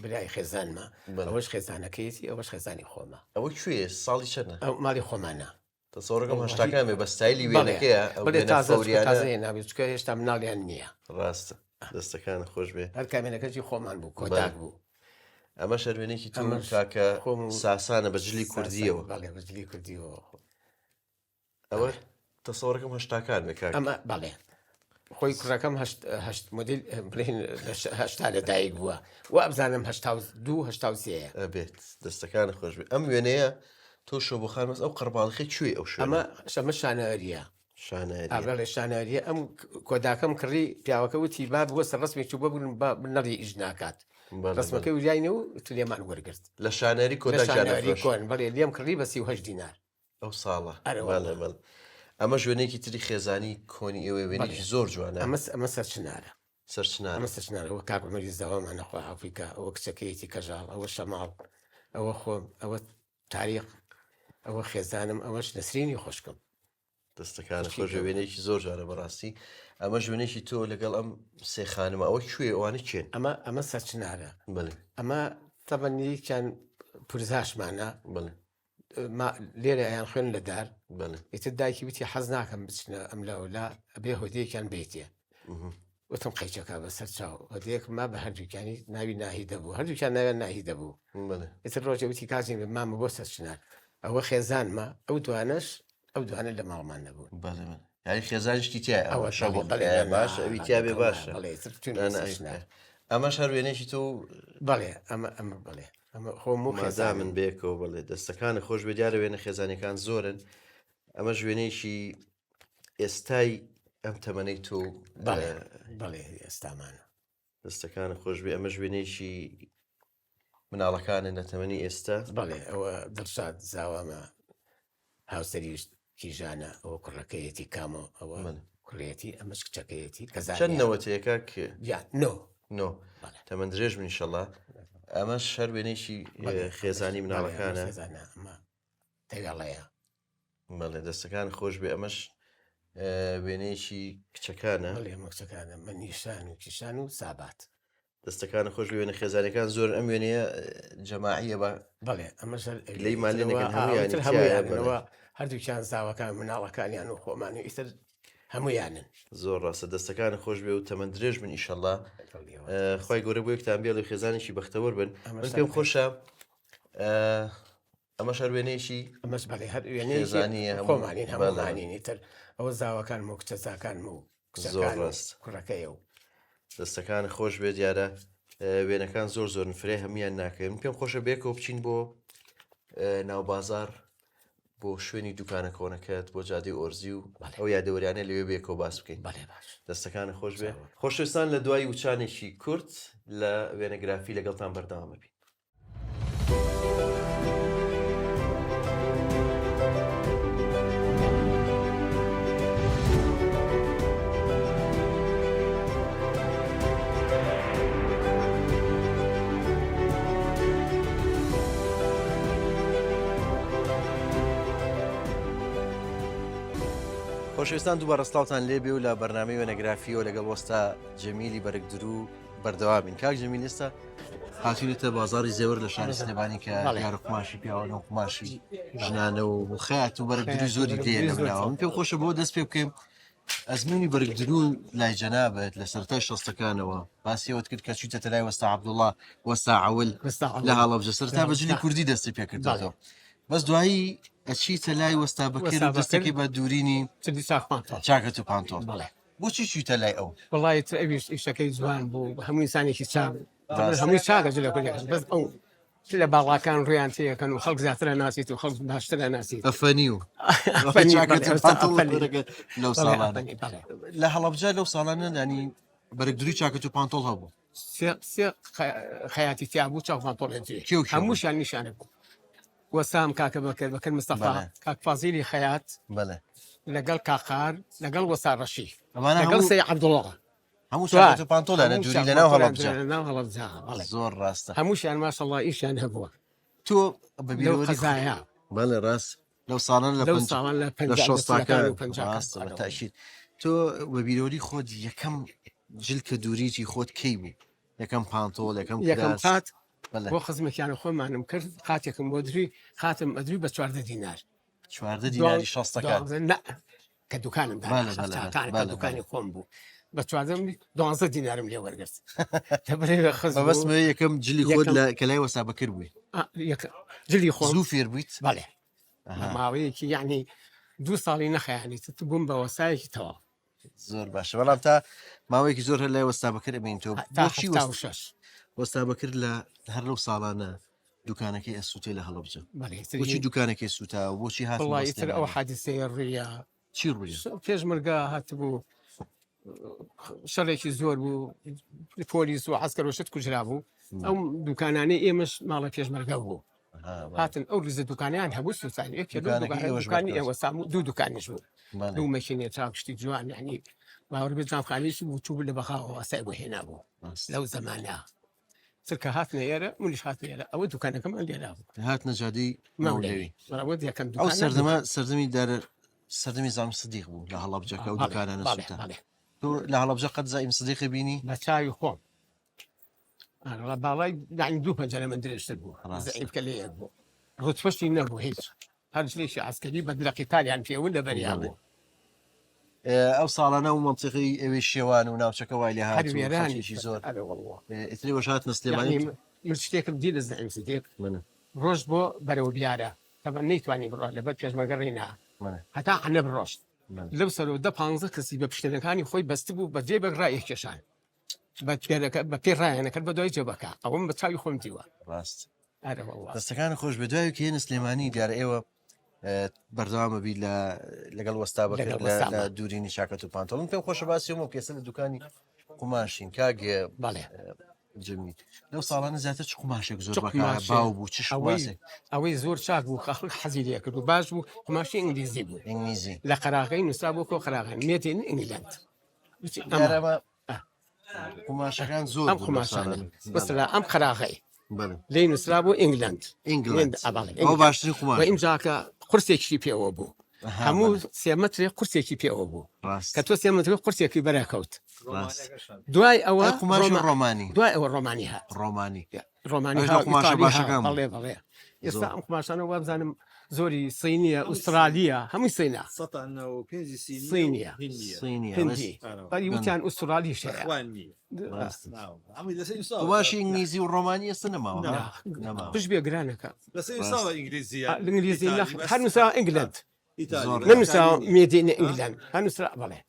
Speaker 2: برای خێزانمە ئەوەش خێزانەکەیەتی ئەوەش خێزانی خۆمە
Speaker 1: ئەوە کوێ ساڵی چەنە
Speaker 2: ئەو ماڵی خۆمانە
Speaker 1: تەسەوڕەکەم هەشتاکان بێ بە ستایلی وێنەکەیە
Speaker 2: تازەیە ناوێت چکە هێشتا مناڵیان نییە
Speaker 1: ڕاستە دەستەکان خۆش بێ
Speaker 2: هەر کامێنەکەی خۆمان بوو کۆداک بوو
Speaker 1: ئەمە شەروێنێکی تو کاکە ساسانە بەجلی کوردیەوە
Speaker 2: بەجلی کوردیەوە
Speaker 1: ئەوە تەسەوڕەکەم هەشتاکان بێ
Speaker 2: ئەمە بەڵێ خۆی کوڕەکەم هەشت مدل هەشتا لەدایک بووە و ئەبزانم 1970
Speaker 1: بێت دەستەکان خۆش بێ ئەم وێنەیە تۆ شەوبۆخان مەس ئەو قەرباڵخی کوێ ئەو
Speaker 2: ئەمە شەمە شانەریە ئەڵێ شانەریە ئەم کۆداکەم کڕی پیاوەکە وتی با بووە سەر ڕسمێکی بۆ بگرن بنەڕی ئیش ناکات ڕسمەکەی وریاینە و تلێمان وەرگرت
Speaker 1: لە شانەری کۆداکۆن
Speaker 2: کۆن بەڵێ لێم کڕی بە 38 دینار
Speaker 1: ئەو ساڵە ئەمە ژوێنێکی تری خێزانی کۆنی ئێوە وێنێکی زۆر جوانە
Speaker 2: ئەمە سەرچنارە
Speaker 1: سەرچنارە
Speaker 2: سەرچنارەوە کاکمەری زەوامانە خوا ئەفریقا ئەوە کچەکەیەتی کەژاڵ ئەوە شەماڵ ئەوە خۆم ئەوە تاریخ ئەوە خێزانم ئەوەش نەسرینی خۆشکم
Speaker 1: دەستەکان خۆش وێنێکی زۆر جارە بەڕاستی ئەمە ژوێنێکی تۆ لەگەڵ ئەم سێ خانمە ئەوە کوێ ئەوانە چێن
Speaker 2: ئەمە سەرچنارە
Speaker 1: بڵێ
Speaker 2: ئەمە تەبەنیان پورزاشمانە
Speaker 1: بڵێ
Speaker 2: لێرە ئەیان خوێن لە دار
Speaker 1: ئیتر
Speaker 2: دایکی وتی حەز ناکەم بچنە ئەم لەولا بێ هۆدەیەکیان بێتێ وتم قەیچەکە بەسەر چاو هۆدەیەک ما بە هەردووکانی ناوی ناهی دەبوو هەردووکیان ناویان ناهی دەبوو ئیتر ڕۆژە وتی کازیم مامە بۆ سەرچنار ئەوە خێزانمە ئەو دوانش ئەو دوانە لە ماڵمان نەبوو
Speaker 1: یاری خێزانشتی تیا باش ئەوی تیا بێ باشە ئەمە هەر وێنێکی تۆ
Speaker 2: بەڵێ ئەمە بڵێ
Speaker 1: خێزا من بێکەوە بڵێ دەستەکانە خۆش بە دیارە وێنە خێزانەکان زۆرن ئەمە ژوێنێکی ئێستای ئەم تەمەنەی تۆ
Speaker 2: بەڵێ ئێستامانە
Speaker 1: دەستەکانە خۆش بێ ئەمە ژوێنێکی مناڵەکانە نەتەمەنی ئێستا
Speaker 2: بەڵێ ئەوە دڵشاد زاوامە هاوسەری کیژانە ئەوە کوڕەکەیەتی کامۆ ئەوە کوڕێتی ئەمەش کچەکەیەتی
Speaker 1: چەند نەوەتەیەکە
Speaker 2: نۆ
Speaker 1: تەمەند درێژ من ئینشەڵڵا ئەمە شەر وێنێکی خێزانی مناڵەکانە
Speaker 2: تەگەڵەیە
Speaker 1: بەڵێ دەستەکان خۆش بێ ئەمەش وێنەیەکی کچەکانە
Speaker 2: بەڵێ ئەمە کچەکانە من نیشان و کیشان و سابات
Speaker 1: دەستەکان خۆش وێنە خێزانەکان زۆر ئەم وێنەیە جەماعیە بە
Speaker 2: بەڵێ ئەمەش
Speaker 1: لەی مالێنەکەن هەموویانەوە
Speaker 2: هەردووکیان زاوەکان مناڵەکانیان و خۆمانی ئیتر هەموویانن
Speaker 1: زۆر ڕاستە دەستەکان خۆش بێ و تەمەند درێژ بن ئیشەڵڵا خی گەورە بۆ یەکتان بێڵی خێزانێکی بەختەوەر بن من پێم خۆشە ئەمە شەروێنەیەکی
Speaker 2: ئەمەش بەڵێ هەر وێنەیەزانیە خۆمانین هەمووانینی تر ئەوە زاوەکان و کچەزاکان و
Speaker 1: زۆر ڕاست
Speaker 2: کوڕەکەیە و
Speaker 1: دەستەکان خۆش بێت دیارە وێنەکان زۆر زۆر فرێ هەمویان ناکەین پێم خۆشە بێکەوە بچین بۆ ناوبازار بۆ شوێنی دوکانە کۆنەکەت بۆ جادی ئۆرزی و ئەو یادەوەریانە لەوێ بێکەوە باس بکەین دەستەکان خۆش بێ خۆشویستان لە دوای وچانێکی کورت لە وێنەگرافی لەگەڵتان بەردەوامە بین. خۆشەویستان دووبارە ڕستاوتان لێبێ و لە بەرنامەی وێنەگرافیەوە لەگەڵ وەستا جەمیلی بەرگدرو بەردەوامین کاک جەمیل ئێستا هاتوونێتە بازاری زێور لە شاری سلێمانی کە یارە قماشی پیاوانە و قماشی ژنانە و خەیات و بەرگدروی زۆری دێ لەمناوە من پێم خۆشە بۆ دەست پێ بکەیم ئەزمموی بەرگدرو لای جەنابەت لە سەرەتای شەستەکانەوە باسیەوەت کرد کە چوویتە لای وەستا عەبدوڵڵا وەستا عەول لە هەڵەبجە سەرەتا بە جلی کوردی دەستی پێ کردەوە بەس دوایی ئەچیتە لای وەستا بەکر و دەستەکەی بە دوورینی چاکەت و پانتۆڵ بۆچی چوویتە لای ئەو
Speaker 2: وڵای ئەویش ئیشەکەی جوان بوو هەموو ئینسانێکی چاک هەمووی چاکە لە کوردەکەش بەس ئەو لە باڵاکان ڕویان تێەکەن و خەڵک زیاترە ناسیت و خەڵک باشترە ناسیت
Speaker 1: ئەفەنی و لەو ساڵانە لە هەڵەبجە لەو ساڵانە ینی بەرگدروی چاکەت و پانتۆڵ هەبوو
Speaker 2: سێ خەیاتی تیا بوو چاو پانتۆڵ هەمووشیان نیشانە بوو وەسام کاکە بەکر مستەفا کاک فازیلی خەیات لەگەڵ کاقار لەگەڵ وەسا ڕەشی لەگەڵ سەی عەبدوڵڵا
Speaker 1: هەموو چاکەت و پانتۆڵانە دووری لەناو
Speaker 2: هەڵەبجە
Speaker 1: زۆر ڕاستە
Speaker 2: هەمووشیان ماشەڵڵا ئیشیان هەبووە
Speaker 1: تۆ
Speaker 2: قەزایە
Speaker 1: بەڵێ ڕاست لەو ساڵان لە شۆستاکان تاشید تۆ بە بیرۆری خۆت یەکەم جل کە دووریتی خۆت کەی بوو یەکەم پانتۆڵ
Speaker 2: یەکەم قات بۆ خزمەتیانە خۆمانم کرد قاتێکم بۆ دروی خاتم ئەدروی بە 14 دینار
Speaker 1: 14 دیناری شەستەکان
Speaker 2: کە دوکانم دوکانی خۆم بوو بە 12 دینارم لێ وەرگرت
Speaker 1: بەس یەکەم جلی خۆت کە لای وەسا بەکر بووی
Speaker 2: جلی خۆم
Speaker 1: زوو فێر بوویت
Speaker 2: بەڵێ ماوەیەکی یعنی 2 ساڵی نەخەیانی بووم بە وەسایەکی تەواو
Speaker 1: زۆر باشە بەڵام تا ماوەیەکی زۆر هەر لای وەستا بەکر ئەمین تۆ وەستا بەکرد لە هەر لەو ساڵانە دوکانەکەی ئەسووتێ لە هەڵەبجە بۆچی دوکانەکەی سووتا بۆچی
Speaker 2: هاتیتر ئەو حادیسەیە ڕێە
Speaker 1: چی ڕوویە
Speaker 2: پێشمەرگا هاتبوو شەڕێکی زۆر بوو پۆلیس و عەسکەرۆشت کوژرا بوو ئەو دوکانانەی ئێمەش ماڵە پێشمەرگە بوو هاتن ئەو ریزە دوکانیان هەبوو سوسانی دوکانی ئێوە سام دوو دوکانیش بوو دوو مەشینێ چاکشتی جوان یعنی باوەڕ بێ جامخانەیەکی بوو چوو لە بەخاوە وەسای بۆ هێنا بوو لەو زەمانە چرکە هاتنە ئێرە منیش هاتنە ئێرە ئەوە دوکانەکەمان لێرا بوو
Speaker 1: هاتنە جادەی مەولەوی
Speaker 2: یەکەم
Speaker 1: ئەو سەردەمی دارە سەردەمی زام سدیق بوو لە هەڵەبجەکە و دوکانانە سووتە تۆ لە هەڵەبجە قەت زایم سدیقی بینی
Speaker 2: بە چاوی خۆم باڵای داین دوو پەنجەرە من درێژتر بوو زعیفکە لێیەک بوو ڕوتفەشتی نەبوو هیچ هەرجلێکی عەسکەری بە قیتالیان پێون لەبەریا بوو
Speaker 1: ئەو ساڵانە و مەنتیقی ئەوێ شێوان و ناوچەکە وای لێ هاتوێرانێکی زۆر ئیتری وەشات نسلێمانی
Speaker 2: من شتێکم دی لە زعیم سدیق ڕۆژ بۆ بەرەو بیارە تەبەن نەیتوانی بڕۆ لەبەر پێشمەرگە ڕێنا هەتا عەنە بڕۆشت لەو سەرەوە 15 کەسی بە پشتێنەکانی خۆی بەستی بوو بە جێبەک ڕایەک کێشان بە پێ ڕایەنەکرد بە دوای جێبەکە ئەوم بە چاوی خۆم دیوە
Speaker 1: ڕاست دەستەکان خۆش بە دوای کە هێن سلێمانی دیارە ئێوە بەردەوامە بی لەگەڵ وەستا بەکرد لە دوورینی چاکەت و پانتۆڵ پێم خۆشە باسیەوە کێسە لە دوکانی قوماشین کاگێ
Speaker 2: بەڵێ
Speaker 1: جەمی لەو ساڵانە زیاتر چ قوماشێک زۆر باو بوو چ
Speaker 2: ئەوەی زۆر چاک بوو خەڵک حەزی لێ کرد و باش بوو قوماشی ئینگلیزی بوو
Speaker 1: ئینگلیزی
Speaker 2: لە قەراغەی نووسرا بوو کۆ قەراغەی مێتین ئینگلند
Speaker 1: قوماشەکان زۆر
Speaker 2: بەس لە ئەم قەراغەی لێ نووسرا بوو ئینگلند
Speaker 1: ئەو باشترین قوماش
Speaker 2: ئینجاکە قورسێکی پێوە بوو هەموو سێمەتری قورسێکی پێوە بوو کە تۆ سێمەتری قورسێکی بەراکەوت دوای ئەوە
Speaker 1: ڕۆمانی
Speaker 2: دوای ئەوە ڕۆمانی هات ڕۆمانی بەڵێ بەڵێ ئێستا ئەم قماشانە وا بزانم زۆری سینیە ئوسترالیا هەمووی سینا سینیە بەری وتیان ئوسترالی شەیە
Speaker 1: باشی ئینگلیزی و ڕۆمانی ئێستا نەماوە
Speaker 2: پش بێ گرانەکە ئینگلیزی هەر نووسرا ئینگلند نەنووسرا مێدینە ئینگلند هەر نووسرا بەڵێ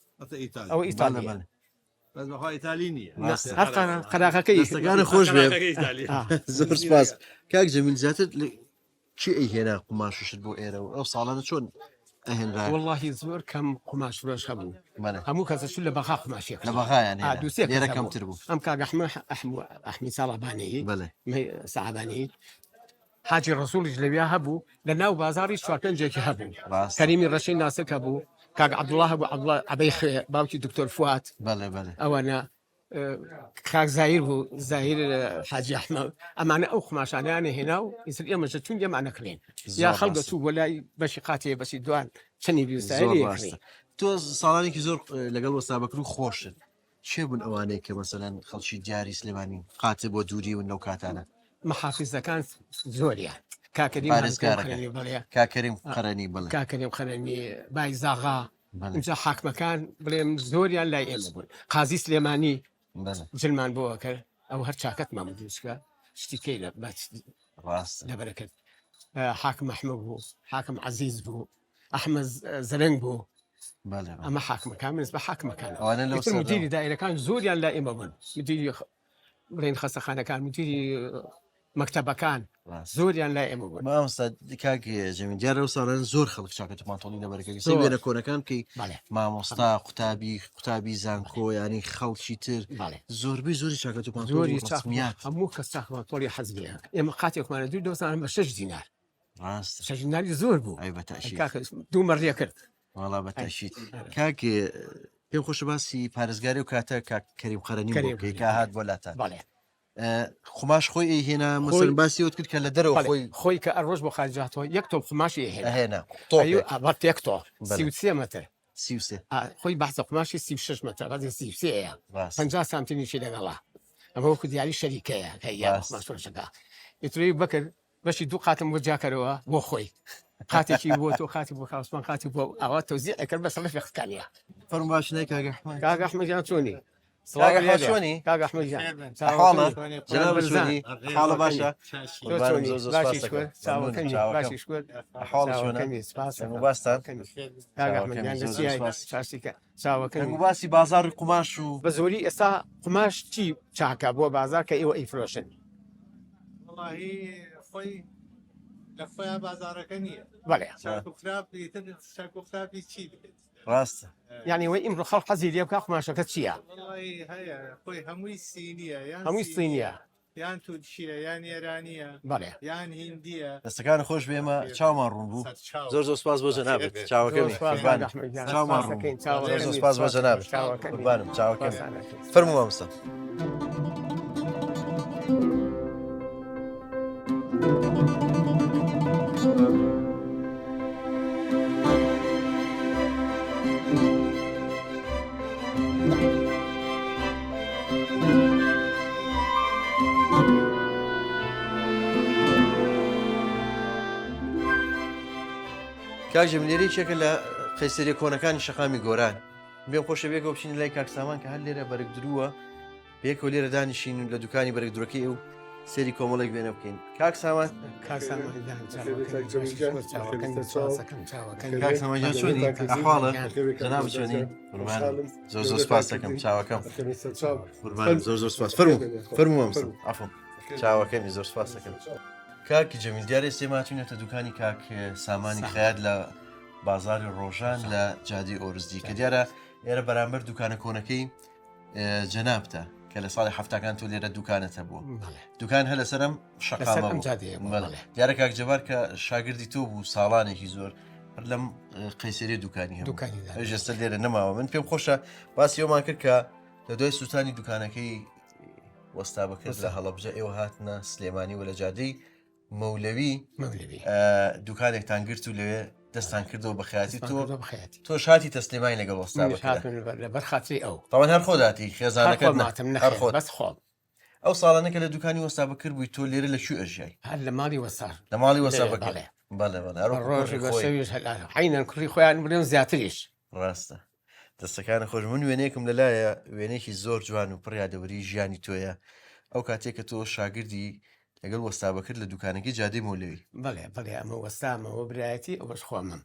Speaker 2: ئەوە ئیتالیا هەر قەراغەکەی
Speaker 1: دەستەکانە خۆش بێ زۆر سپاس کاک جەمیل زیاتر چی ئەیهێنا قماششت بۆ ئێرە و ئەو ساڵانە چۆن ئەهێنرا
Speaker 2: واللهی زۆر کەم قماش فرۆش هەبوو هەموو کەسەچون لە بەخا قماشێک
Speaker 1: لە بەغایان
Speaker 2: لێرە کەمتر بوو ئەم کاک ئەحمی ساڵابانەیی سەعبانی حاجی ڕسوولیش لەویا هەبوو لە ناو بازاری چوارپێنجێکی هەبوو کەریمی ڕەشەی ناسک هەبوو کاک عەبدوڵڵا هەبوو عەبەی باوکی دکتۆر فوات ئەوانە کاک زاهیر بوو زاهیر حاجی ئەحمەد ئەمانە ئەو قماشانیانە هێنا و ئیتر ئێمەشە چون ئێمانەکڕێن یا خەڵکە چوو بۆ لای بەشی قاتێ بەشی دوان چەنی بیرسایی
Speaker 1: تۆ ساڵانێکی زۆر لەگەڵ وەستا بەکر و خۆشن چێ بوون ئەوانەیە کە مەسەلەن خەڵکی دیاری سلێمانی قاتە بۆ دووری و لەو کاتانە
Speaker 2: محافزەکان زۆریان کاکەریم
Speaker 1: قەرەنی بڵێ
Speaker 2: کاکەریم قەرەنی بای زاغا اینجا حاکمەکان بڵێم زۆریان لای ئێمە بوون قازی سلێمانی جلمان بۆەوە کرد ئەو هەر چاکەت مامودوسکە شتیکەی لە ڕاست لەبەرەکەت حاکم محمود بوو حاکم عزیز بوو ئەحمەد زەرەنگ بوو ئەمە حاکمەکان منس بە حاکمەکان مدیری دایرەکان زۆریان لا ئێمە بوون مدیری بڵێن خەستەخانەکان مدیری مەکتەبەکان زۆریان لای ئێمە بوون
Speaker 1: مامۆستا کاک جەمیل دیارە ئەو ساڵان زۆر خەڵک چاکەت مانتۆڵی لەبەرەکەی سێ وێنە کۆنەکان کەی مامۆستا قوتابی زانکۆ ینی خەڵکی تر زۆربەی زۆری چاکەت و
Speaker 2: زۆری هەموو کەس تۆڵی حەزبیە ئێمە قاتێکمانە دوو دۆزانم بە 6 دینار شەش دیناری زۆر بوو دوو مەڕیە کرد
Speaker 1: وڵا بەتەشیت کاک پێم خۆشە باسی پارێزگاری و کاتە کاک کەریم قەرەنی بۆکە هات بۆ لاتان خماش خۆی ئەیهێنا مەسەلەن باسی وت کرد کە لە دەرەوە
Speaker 2: خۆی کە ئەڕۆژ بۆ خارجاتەوە یەک تۆ خماشی هێنا یەک تۆ 33 مەتر خۆی بەحسە قماشی 36 مەتر ڕازی 33 50 سانتیمیشی لەگەڵا ئەمە وەکو دیاری شەریکەیە هەیەشەکە ئیتری بکرد بەشی دوو قاتم بۆ جاکەرەوە بۆ خۆی قاتێکی بۆ تۆ قاتی بۆ خاوسمان قاتی بۆ ئەوە تۆزیع ئەکرد بە سەڵی فێخەکانیە
Speaker 1: فەرمو باشنەی کاک
Speaker 2: ئەحمەد چۆنی
Speaker 1: چۆنی
Speaker 2: کاک ئەحمەد
Speaker 1: جەناب چۆنی حاڵە باشە باسی بازار قماش و
Speaker 2: بە زۆری ئێستا قماش چی چاکە بۆ بازار کە ئێوە ئەیفرۆشن
Speaker 3: خۆی لە خۆیان بازارەکە نییە
Speaker 2: بەڵێ
Speaker 3: شاکۆفتابی چی
Speaker 1: ڕاستە
Speaker 2: یعنی وی ئیمڕۆ خەڵک حەزی لێ بکە قماشەکە چییە
Speaker 3: هەیە خۆی هەمووی سینیە
Speaker 2: هەمووی سینیە
Speaker 3: یان تورکیە یان ئێرانیە
Speaker 2: بەڵێ
Speaker 3: یان هیندیە
Speaker 1: دەستەکان خۆش بێمە چاومان ڕوون بوو زۆر زۆر سپاس بۆ جەنابێت چاوەکەمی زۆر سپاس بۆ جەنابێت قوربانم چاوەکەم فەرموو مامۆستا کاک جەمیل چێکە لە قەیسەریە کۆنەکانی شەقامی گۆران بێم خۆشە بێکەوە بچین لای کاک سامان کە هەر لێرە بەرگ درووە بێکەوە لێرە دانیشین لە دوکانی بەرگ درۆکەی و سێری کۆمەڵێک وێنە بکەین کاک سامان چۆنی ئەحواڵە جەناب چۆنی زۆر زۆر سپاس دەکەم چاوەکەم زۆر زۆر سپاس فەرموو مامۆستا عەفوم چاوەکەمی زۆر سپاس دەکەم کاکی جەمیل دیارە سێماچوونێتە دوکانی کاک سامانی خەیات لە بازاری ڕۆژان لە جادی ئۆرزدی کە دیارە ئێرە بەرامبەر دوکانە کۆنەکەی جەنابتە کە لە ساڵی هەفتەکان تۆ لێرە دوکانەتە بووە دوکان هە لەسەرم شەقامە دیارە کاک جەبار کە شاگردی تۆ بوو ساڵانێکی زۆر هەر لەم قەیسەریە دوکانی هەبوو ژێستە لێرە نەماوە من پێم خۆشە باسی ئەومان کرد کە لە دوای سووتانی دوکانەکەی وەستا بکرد لە هەڵەبجە ئێوە هاتنە سلێمانی و لە جادەی مەولەوی
Speaker 2: مەولەوی
Speaker 1: دوکانێکتان گرت و لەوێ دەستان کردەوە بە خەیاتی
Speaker 2: بخەتی
Speaker 1: تۆ شاتی تەسلیمانی لەگەڵ وەستا
Speaker 2: لەبەر خاتری ئەو
Speaker 1: تاوان هەر خۆداتی خێزانەکەت
Speaker 2: هەر خۆ بەس خۆم
Speaker 1: ئەو ساڵانەکە لە دوکانی وەستا بکرد بووی تۆ لێرە لە شو ئەژیای
Speaker 2: هەر لە ماڵی وەسار
Speaker 1: لە ماڵی وەستا بکڵێ
Speaker 2: ڕۆژی بەشەویش عینەن کوڕی خۆیان برێن زیاتریش
Speaker 1: ڕاستە دەستەکانە خۆش من وێنەیەکم لەلایە وێنێکی زۆر جوان و پڕیادەوەری ژیانی تۆیە ئەو کاتێک کە تۆ شاگردی لەگەڵ وەستا بکرد لە دوکانێکی جادەی مۆلەوی
Speaker 2: بەڵێ ئەمە وەستامەوە برایەتی ئەوەش خۆمم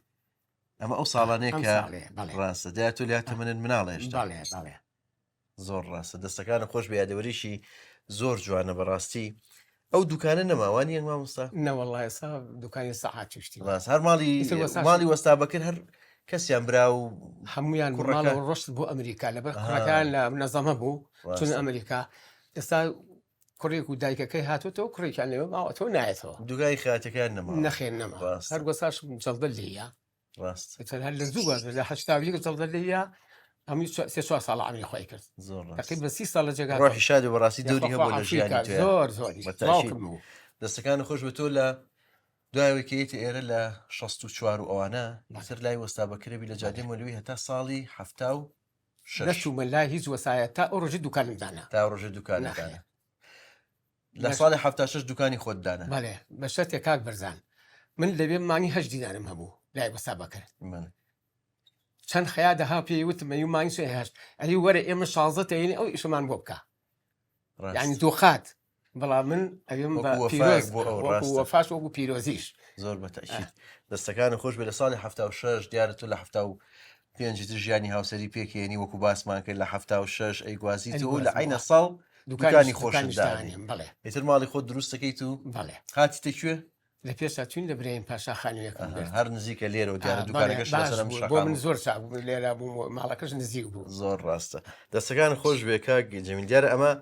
Speaker 1: ئەمە ئەو ساڵانەیە کە ڕاستە دای تۆ لات تەمەنت مناڵێشتا زۆر ڕاستە دەستەکانە خۆش بە یادەوەریشی زۆر جوانە بەڕاستی ئەو دوکانە نەماوانی یەک مامۆستا
Speaker 2: نەوەڵڵای ئێستا دوکانی سەعات توشتی
Speaker 1: ڕاست هەر ماڵی وەستا بکرد هەر کەسیان برا و
Speaker 2: هەمویان ماڵەوە ڕۆشت بۆ ئەمریکا لەبەر کوڕەکان لە نەزەمە بوو چون ئەمریکا ئێستا کوڕێک و دایکەکەی هاتوتەوە کوڕێکیان لێوە ماوە تۆ نایەتەوە
Speaker 1: دوگای خاتەکان نەما
Speaker 2: نەخێن نەما هەر گۆساش جەڵدە لێیە
Speaker 1: ڕاست
Speaker 2: هەر لە زوو لە هەشتاویەک جەڵدە لێیە هەمووی 3 ساڵ عەمری خۆی کرد تقریبا 30 ساڵ لە جێگا
Speaker 1: ڕۆحی شادی بەڕاستی دەوری هەبوو لە ژیانی
Speaker 2: زۆر
Speaker 1: دەستەکان خۆش بە تۆ لە دوایەوەیکەیەتی ئێرە لە 64 و ئەوانە لەسەر لای وەستا بەکرێبی لە جادەی مۆلەوی هەتا ساڵی 76
Speaker 2: نەچوومە لای هیچ وەسایە تا ئەو ڕۆژی دوکانمدانە
Speaker 1: تا ڕۆژە دوکانەکانە لە ساڵی 76 دوکانی خۆت دانا
Speaker 2: بەڵێ بە شەرتێک کاک بەرزان من لەبێ مانی 8 دینارم هەبوو لای وەستا بەکرد چەند خەیا دەها پێی وتم مەی مانی سوێ هەشت ئەلی وەرە ئێمە 16 تەینی ئەو ئیشمان بۆ بکە یعنی دۆخات بەڵام من ئەوێم وەفاش وەکو پیرۆزیش
Speaker 1: زۆر بەتەشید دەستەکان خۆش بێ لە ساڵی 76 دیارە تۆ لە 75 ژیانی هاوسەری پێکێنی وەکو باسمان کرد لە 76 ئەیگوازیت و لە عینە ساڵ دوکانی خۆشدانی ئیتر ماڵی خۆت دروستەکەیت و هاتی تەکوێ
Speaker 2: لە پێشاتوین لە برین پاشا خانوویەکەم
Speaker 1: هەر نزیکە لێرە و دیارە دوکانەکەش
Speaker 2: بۆ من زۆر چاک لێرە بوو ماڵەکەش نزیک بوو
Speaker 1: زۆر ڕاستە دەستەکان خۆش بێ کاک جەمیل دیارە ئەمە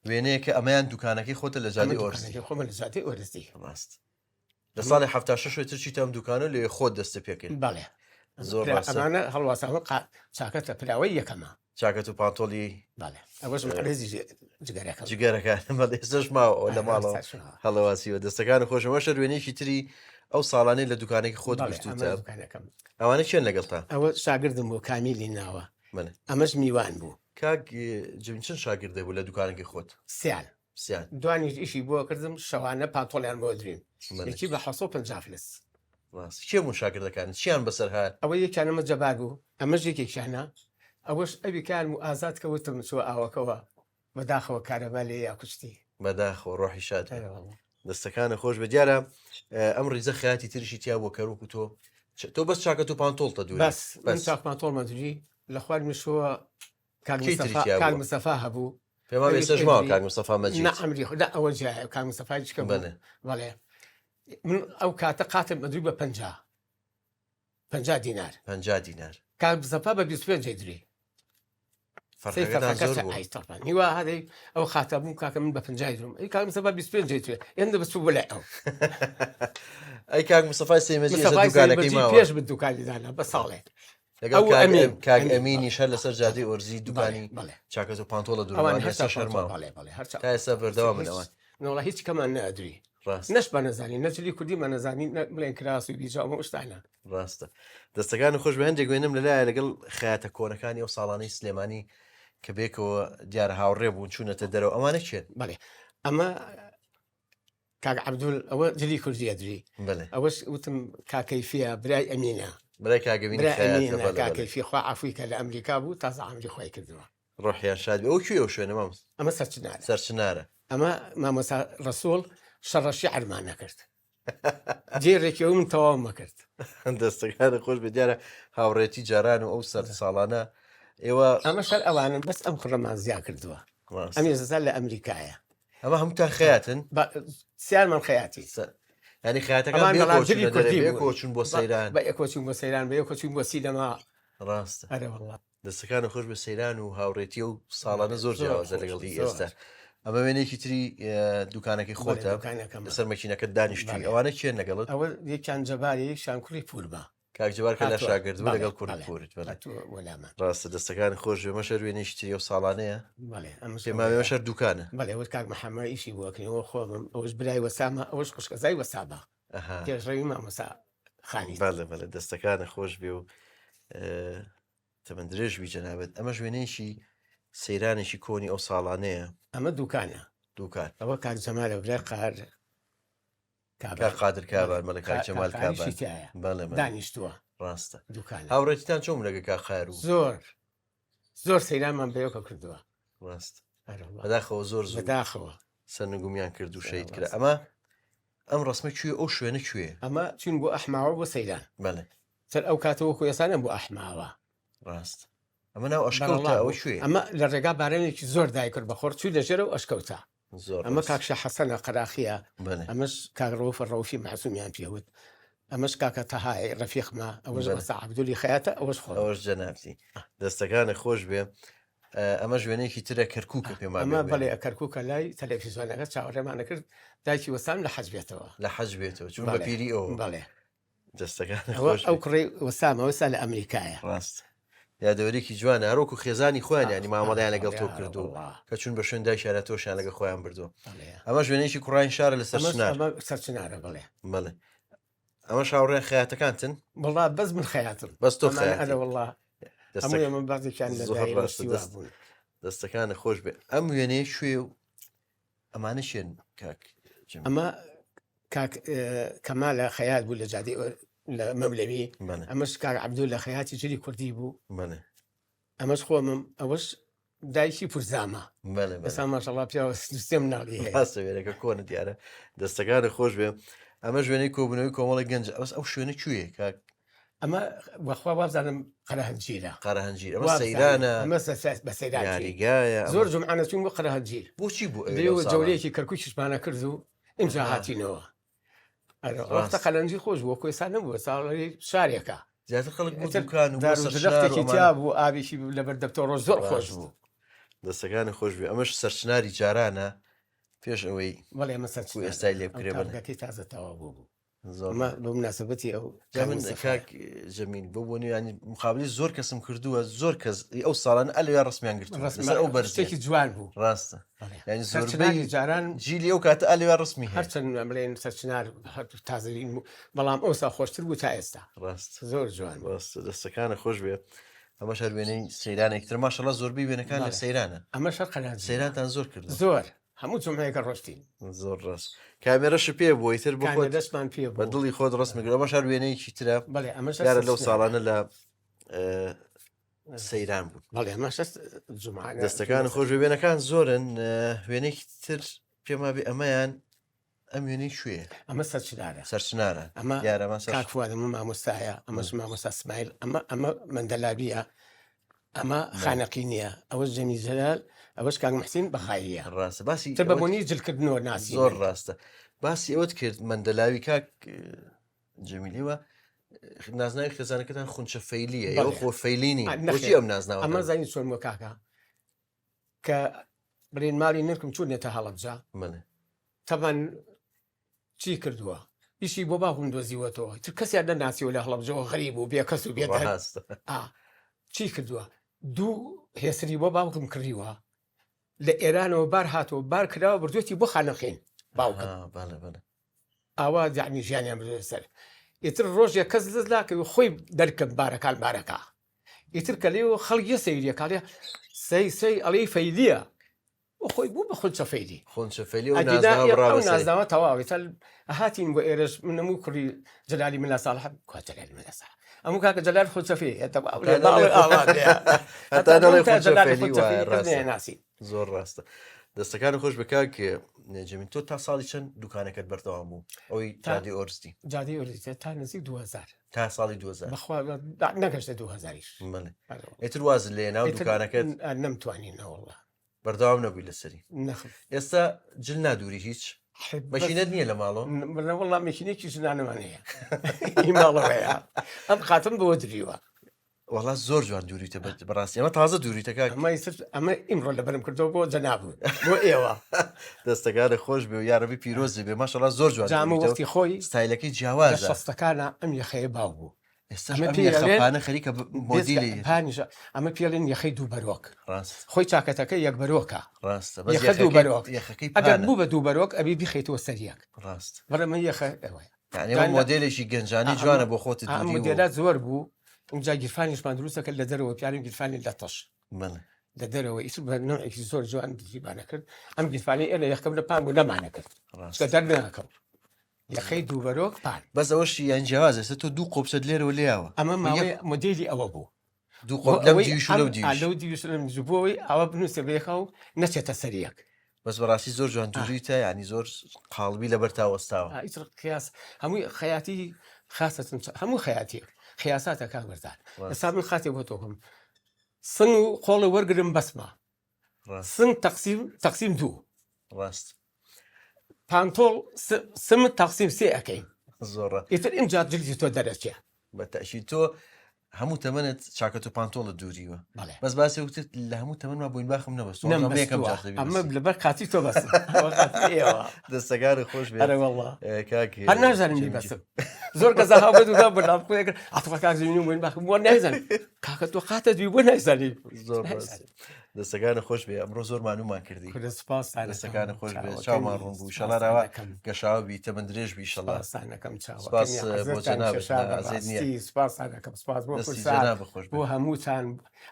Speaker 1: وێنەیە کە ئەمەیان دوکانەکەی خۆتە لە جادەی ئۆرسی
Speaker 2: خۆمە لە جادەی ئۆرسی
Speaker 1: ڕاست لە ساڵی 76 ترچی تام دوکانە لێ خۆت دەستە پێکرد
Speaker 2: بەڵێ
Speaker 1: زۆر
Speaker 2: ئەمانە هەڵواساوە چاکەتە پلاوەی یەکەمە
Speaker 1: چاکەت و پانتۆلی
Speaker 2: بەڵێ ئەوەش ڕێزی
Speaker 1: جگەرەکان بەڵێ ئێستش ماوە لە ماڵەوە هەڵەواسیوە دەستەکانە خۆشەوە شەر وێنێکی تری ئەو ساڵانەی لە دوکانێکی خۆت گرتوتە ئەوانە چێن لەگەڵ تا
Speaker 2: ئەوە شاگردم بۆ کامیلی ناوە ئەمەش میوان بوو
Speaker 1: کاک چەند شاگردە بوو لە دوکانێکی خۆت
Speaker 2: سیان دوانی ئیشی بۆ کردم شەوانە پانتۆلیان بۆ درین یەکی بە 150 فلس
Speaker 1: کێمون شاگردەکان چیان بەسەر هات
Speaker 2: ئەوە یەکیانەمە جەبار بوو ئەمەش یەکێکیانە ئەوەش ئەویکان و ئازاد کەوتم چوە ئاوەکەوە بەداخەوە کارەبا لێ یا کوشتی
Speaker 1: بەداخەوە ڕۆحی شاد دەستەکانە خۆش بە دیارە ئەم ڕیزە خیاتی تریشی تیا بۆ کەروک و تۆ بەس چاکەت و پانتۆڵتە دوو
Speaker 2: بەس چاک پانتۆڵ مەدوری لە خوار مشووە کاک مستەفا هەبوو
Speaker 1: پێما ێستش ماوە کاک مستەفا مەجید
Speaker 2: نەعەمری خۆدا ئەوە جای کاک مستەفای چکە بەڵێ من ئەو کاتە قاتم مەدوی بە 50 دینار
Speaker 1: 50 دینار
Speaker 2: کاک مستەفا بە 25 دوری هیوا هەدەی ئەو خاتە بوو کاکە من بە 50 درم ئەی کاک مستەفا 25 دوێ ئێندە بەچوو بۆ لای ئەو
Speaker 1: ئەی کاک مستەفای سەیمەجی دوکانەکەی ماوە
Speaker 2: پێش بە دوکانی دانا بە ساڵێک
Speaker 1: کاک ئەمینی شەر لەسەر جادەی ئۆرزی دوکانی چاکەت و پانتۆڵە دووان هەستا شەرما تا ئێستا بەردەوام منەوە
Speaker 2: نەوەڵا هیچ کەمان نەدوی نەش بە نەزانی نەچلی کوردی مە نەزانی بڵێن کراس و بیجا ئەمە شتانە
Speaker 1: ڕاستە دەستەکان خۆش بە هەندێک وێنم لەلایە لەگەڵ خەیاتە کۆنەکانی ئەو ساڵانەی سلێمانی کە بێکەوە دیارە هاوڕێ بوون چوونەتە دەرەوە ئەمانە چێت
Speaker 2: بەڵێ ئەمە کاک عەبدول ئەوە جلی کوردی ئەدوی ئەوەش وتم کاکەیفیە برای ئەمینە
Speaker 1: برای کاگەبینی
Speaker 2: خوا عەفوی کە لە ئەمریکا بوو تازە ئەمری خۆی کردووە
Speaker 1: ڕۆحیان شاد ئەو کوێ ئەو شوێنە مامۆس
Speaker 2: ئەمە
Speaker 1: سەرچنارە
Speaker 2: ئەمە مامۆستا ڕەسوڵ شەڕەشی عەرمان نەکرد جێڕێکی ئەو من تەواو مەکرد
Speaker 1: دەستەکانە خۆش بە دیارە هاوڕێتی جاران و ئەو سەر ساڵانە ئێوە
Speaker 2: ئەمە شەر ئەوانن بەس ئەم خڕەمان زیا کردووە ئەم ێزەسا لە ئەمریکایە
Speaker 1: ئەمە هەمووتان خەیاتن
Speaker 2: سیارمان خەیاتی
Speaker 1: ینی خەیاتەکان کۆچون بۆ سەیران
Speaker 2: بە ئەکۆچون بۆ سەیران بە یەکۆچون بۆ سینەما
Speaker 1: ڕاستە
Speaker 2: ئەرەوەڵڵا
Speaker 1: دەستەکانە خۆش بە سەیران و هاوڕێتی و ساڵانە زۆر جیاوازە لەگەڵی ئێستا ئەمە وێنێکی تری دوکانەکەی خۆتە لەسەر مەکینەکەت دانیشتی ئەوانە چێن لەگەڵت
Speaker 2: ئەوە یەکیان جەباری شان کوڕی پوربە
Speaker 1: کاکجوار کە لە
Speaker 2: هاتووە.
Speaker 1: شاگردبوو
Speaker 2: بەڵێ،
Speaker 1: لەگەڵ کورد
Speaker 2: بەڵێ.
Speaker 1: کورد بەڵێ
Speaker 2: هاتووە وەلامان.
Speaker 1: ڕاستە دەستەکانی خۆش بێ مەشەر وێنەی تری و ساڵانەیە
Speaker 2: بەڵێ ئەمەش
Speaker 1: پێماوێ مەشەر دوکانە
Speaker 2: بەڵێ ئەوەش کاک محەممەد ئیشی بووەکەنەوە خۆم ئەوش برای وەسامە ئەوەش خوشکەزای وەسابە پێشڕەوی مامۆستا خانی
Speaker 1: بەڵێ دەستەکانە خۆش بێ و تەمەند درێژوی جەنابەت ئەمە ژوێنێکی سەیرانێکی کۆنی ئەو ساڵانەیە
Speaker 2: ئەمە دوکانە
Speaker 1: دوکان
Speaker 2: ئەوە کاک جەمالە برای
Speaker 1: قادر کابرا مەلە کاک جەمال کابرا بەڵێ
Speaker 2: دانیشتووە
Speaker 1: ڕاستە
Speaker 2: دوکانە
Speaker 1: هاوڕێتیتان چۆم لەگە کا خار و
Speaker 2: زۆر سەیرانمان بەیەوکە کردووە
Speaker 1: ڕاست بەداخەوە زۆر
Speaker 2: بەداخەوە
Speaker 1: سەرنگومیان کرد و شەید کرا ئەمە ئەم ڕسممە کوێ ئەو شوێنە کوێ
Speaker 2: ئەمە چون بۆ ئەحماوە بۆ سەیران
Speaker 1: بەڵێ
Speaker 2: سەر ئەو کاتەوە کوێسانە بۆ ئەحماوە
Speaker 1: ڕاست ئەمە ناو ئەشکەوتە ئەوە کوێ
Speaker 2: ئەمە لە ڕێگا بارێنێکی زۆر دای کرد بە خۆر چوی لەژێرە و ئەشکەوتە
Speaker 1: زۆر
Speaker 2: ئەمە کاکشە حەسەنە قەراخیە
Speaker 1: بەڵێ
Speaker 2: ئەمەش کاگڕۆفە ڕەوشی مەحسوومیان پێوت ئەمەش کاکە تەهای ڕەفیقمە ئەوەش
Speaker 1: بەڵێ.
Speaker 2: وەسا عەبدولی خەیاتە ئەوەش خۆ
Speaker 1: ئەوەش جەنابی دەستەکانە خۆش بێ ئەمە ژوێنێکی ترە کەرکووکە پێما
Speaker 2: ئەمە بەڵێ کەرکووکە لای تەلەڤیزیۆنەکە چاوەڕێمانە کرد دایکی وەسام لە حەج بێتەوە
Speaker 1: لە حەج بێتەوە چون بە پیری ئەو
Speaker 2: بەڵێ
Speaker 1: دەستەکان
Speaker 2: ئەو کوڕی وەسامە وەسا لە ئەمریکایە
Speaker 1: ڕاست یادەوەرێکی جوانە هەرۆکو خێزانی خۆیان ینی مامەڵیان لەگەڵ تۆ کردو کە چون بە شوێندای شارە تۆشیان لەگە خۆیان بردو ئەمە ژوێنێکی کوڕین شارە لە
Speaker 2: سەرچنارە بڵێ
Speaker 1: بڵێ ئەمە شاوڕێن خەیاتەکانتن
Speaker 2: وڵا بەس من خەیاتم
Speaker 1: بەس تۆ
Speaker 2: وڵا هەمووی ئەمە بازێکیان لە
Speaker 1: دەستەکانە خۆش بێ ئەم وێنێ شوێ و ئەمانە شێن کاک
Speaker 2: ئەمە کاک کەمالە خەیات بوو لە جادی لە مەولەوی ئەمەش کاک عەبدوول لە خەیاتی جلی کوردی بوو ئەمەش خۆمم ئەوەش دایکی پورزامە ئێستا ماشەڵڵا پیاوە سیستێم ناڵی
Speaker 1: هەیە کۆنە دیارە دەستەکانە خۆش بێ ئەمە ژوێنەی کۆبوونەوەی کۆمەڵی گەنج ئەوەس ئەو شوێنە کوێ کاک
Speaker 2: ئەمە وەخوا وابزانم قەرەهەنجیرە
Speaker 1: قەرەهەنجیر ئەمە سەیرانە
Speaker 2: ئەمە بە سەیرانیگایە زۆر جمعانە چوون بۆ قەرەهەنجیر
Speaker 1: بۆچی بوو
Speaker 2: جەولەیەکی کەرکووکیشمانە کرد و ئیمجا هاتینەوە ڕاستە قەرەهەنجیر خۆش بووە کوێسان نەبووە ساڵی شارێکە
Speaker 1: زیاتر خەڵک دوکان و
Speaker 2: دەرەختێکی تیا بوو ئاوێکی لەبەر دەفتەرۆ زۆر خۆش بوو
Speaker 1: دەستەکانی خۆش بێ ئەمەش سەرچناری جارانە پێش ئەوەی
Speaker 2: بەڵێ ئەمە
Speaker 1: ئێستای لێ بکرێ
Speaker 2: بەڵگەکەی تازەتەوا بوو زۆرمە بۆ مناسبەتی ئەو
Speaker 1: من کاک جەمین بۆ بوونی ینی مخابلی زۆر کەسم کردووە زۆر کەس ئەو ساڵان ئەلویا ڕسمیان گرت
Speaker 2: ئەو بەرشتێکی جوان بوو
Speaker 1: ڕاستە
Speaker 2: ینی زۆربەی
Speaker 1: جاران جیلی ئەو کاتە ئەلویا ڕسمی
Speaker 2: هەرچەند بڵێن سەرچنار تازەین بەڵام ئەوسا خۆشتر بوو تا ئێستا
Speaker 1: ڕاست
Speaker 2: زۆر جوان
Speaker 1: ڕاستە دەستەکانە خۆش بێ ئەمە شەر وێنەی سەیرانێکتر ماشەڵڵا زۆربەی وێنەکان لە سەیرانە
Speaker 2: ئەمە شەر قەرەهەنجیر
Speaker 1: سەیرانتان زۆر کرد
Speaker 2: زۆر هەموو جمعەیەکە ڕۆشتین
Speaker 1: زۆر ڕاست کامێرەش پێ بووە تر بۆ
Speaker 2: دەستمان پێ
Speaker 1: بە دڵی خۆت ڕستمەگرێت ئەمە شار وێنەیەکی ترە
Speaker 2: بەڵێ ئەمەش
Speaker 1: یارە لەو ساڵانە لە سەیران بوون
Speaker 2: بەڵێ ئەمەش جمعانە
Speaker 1: دەستەکان خۆش وێنەکان زۆرن وێنەیەکی تر پێما بێ ئەمەیان ئەم وێنەی شوێ
Speaker 2: ئەمە سەرچنارە
Speaker 1: سەرچنارە
Speaker 2: ئەمە
Speaker 1: یارەمە
Speaker 2: کاکفوادەمە مامۆستایە ئەمەش مامۆستا اسماعیل ئەمە مەندەلابیە ئەمە خانەقی نییە ئەوەش جەمی جەلال ئەوەش کاک محسین بەخاییە
Speaker 1: ڕاستە باسی
Speaker 2: تر بەبوونی جلکردنەوە ناسی
Speaker 1: زۆر ڕاستە باسی ئەوت کرد مەندەلاوی کاک جەمیلیوە نازناوی خێزانەکەتان خونچە فەیلیە ئەو خۆ فەیلینی بۆچی ئەم نازناوە
Speaker 2: ئەمە زانی چۆن وە کاکە کە برێن ماڵی نرکم چوونێتە هەڵەبجا تەبەن چی کردووە ئیشی بۆ باوکم دۆزیوەتەوە تر کەسیان نەناسیوە لە هەڵەبجەوە غەریب و بێکەس و بێت چی کردووە دوو هێسری بۆ باوکم کڕیوە لە ئێرانەوە بار هاتەوە بار کراوە بردوێتی بۆ خانەخین باوکم ئاوا یعنی ژیانیان بردوێت سەر ئیتر ڕۆژێک کەس دەست لاکەوە خۆی دەرکەم بارەکان بارەکە ئیتر کە لێەوە خەڵگیە سەیریە کاڵێ سەی ئەڵەی فەیلیە خۆی بوو بە خونچە فەیلی نازداوە تەواوی هاتین بۆ ئێرەش منەموو کوڕی جەلالی ملا ساڵح کوا جەلالی ملا ساڵح ئەموو کاکە جەلال خونچەفێ ناسی
Speaker 1: زۆر ڕاستە دەستەکانی خۆش بکاک جەمین تۆ تا ساڵی چەند دوکانەکەت بەردەوام بوو ئەوەی جادی ئۆرستی
Speaker 2: جادی ئۆرستی تا نزیک 2000
Speaker 1: تا ساڵی 2000
Speaker 2: بەخوا نەگەشتە 2000
Speaker 1: ئیتر واز لێ ناو دوکانەکەت
Speaker 2: نەمتوانینەوە
Speaker 1: بەردەوام نەبووی لەسەری ئێستا جل نادووری هیچ مەشینەت نییە لە ماڵۆ
Speaker 2: وەڵام مەشینێکی ژنانەمان هەیە ماڵەوەیە ئەم خاتم بەوە دریوە
Speaker 1: وەڵا زۆر جوان دووریتە بەڕاستی ئەمە تازە دووریتەکە
Speaker 2: ئەمە ئیمڕۆ لە بەرم کردەوە بۆ جەنابوو بۆ ئێوە
Speaker 1: دەستەکانە خۆش بێ و یارەبی پیرۆزی بێ ماشەڵا زۆر جوان
Speaker 2: جامە وەختی خۆی
Speaker 1: ستایلەکەی جیاوازە
Speaker 2: شەستەکانە ئەم یەخەیە باو بوو
Speaker 1: ئێستاش ئەم یەخەپانە خەریکە مۆدیلی
Speaker 2: پانیشە ئەمە پێڵێن یەخەی دوو بەرۆک
Speaker 1: ڕاست
Speaker 2: خۆی چاکەتەکە یەک بەرۆکە
Speaker 1: ڕاستە
Speaker 2: یەخە دوو بەرۆک
Speaker 1: یەخەکەی
Speaker 2: ئەگەر بوو بە دوو بەرۆک ئەبی بیخیتەوە سەریەک
Speaker 1: ڕاست
Speaker 2: بەڵێ یەخە ئەوەیە
Speaker 1: یعنی ئەوە مۆدێلێکی گەنجانی جوانە بۆ خۆت
Speaker 2: ئەم مۆدێلات زۆر بوو اینجا گیرفانیشمان دروستەکە لە دەرەوە پیاوی گیرفانی لە تەش لە دەرەوە ئیس بە نوعێکی زۆر جوان دیبانە کرد ئەم گیرفانی ئێرە یەخەم لە پان بوو نەمانە کرد کە دەرناکەم یەخەی دوو بەرۆک پان
Speaker 1: بەس ئەوەشی یان جیاواز ئێستا تۆ دوو قۆپسەت لێرەوە لێیاوە
Speaker 2: ئەمە ماوەی مۆدێلی ئەوە بوو
Speaker 1: دوو قۆپ لەم دیویش و لەو دیویش
Speaker 2: لەو دیویش لەم جوبەوەی ئەوە بنووسێ بێخە و نەچێتە سەریەک
Speaker 1: بەس بەڕاستی زۆر جوان دووریتە ینی زۆر قاڵبی لەبەر تاوەستاوە
Speaker 2: قیاس هەمووی خەیاتی خاستن هەموو خەیاتی خیاساتە کاغبەردان ئێستا من خاتێ بۆ تۆکەم سنگ و خۆڵی وەرگرم بەسمە سنگ تەقسیم دوو
Speaker 1: ڕاست
Speaker 2: پانتۆڵ سمت تەقسیم سێ ئەەکەین
Speaker 1: زۆرە
Speaker 2: ئیتر ئینجا جلدی تۆ دەرەچێ
Speaker 1: بە تەشی تۆ هەموو تەمەنت چاکەت و پانتۆڵە دووریوە بەس باسی وتت لە هەموو تەمەنما بووین باخم نەبەست
Speaker 2: ئەمە لەبەر کاتی تۆ بەس
Speaker 1: دەستەکانی خۆش
Speaker 2: هەر نازانم بەسم زۆر گەزەها بەدوگا بەناو ئاتفەکزیین بووین باخم بۆ نایزانانی کاکە تۆ قاتە دوی بۆ نایزانی
Speaker 1: زۆر دەستەکانە خۆش بێ ئەمڕۆ زۆر مانومان کردی دەستەکانە خۆش بێ چاومان ڕوون بوو شەڵارەوە گەشاوە بیتە من درێژ بی شەڵا سپاس بۆ
Speaker 2: جەنابەت بۆ هەمووتان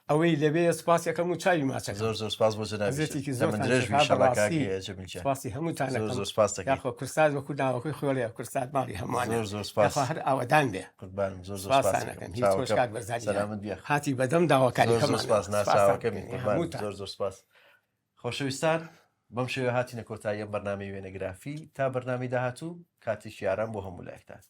Speaker 2: ئەوەی لەبێ سپاس یەکەم و چاوی ماچە
Speaker 1: زۆر زۆر سپاس بۆ
Speaker 2: سپاسی هەمووتان
Speaker 1: زۆر سپاس
Speaker 2: یاخۆ کورسات وەکو ناوەکەی خۆڵێ کورسات ماڵی هەمووان
Speaker 1: زۆر زۆر سپاس
Speaker 2: هەر ئاوەدان بێ
Speaker 1: قوربانم زۆر زۆر
Speaker 2: سلامت بێ هاتی بەدەم داواکاری
Speaker 1: سپاس ناساوەکەمی زۆر زۆر سپاس خۆشەویستان بەم شێوە هاتینە کۆتاییە بەرنامەی وێنەگرافی تا بەرنامەی داهاتوو کاتێکی ئارام بۆ هەموو لایەکتان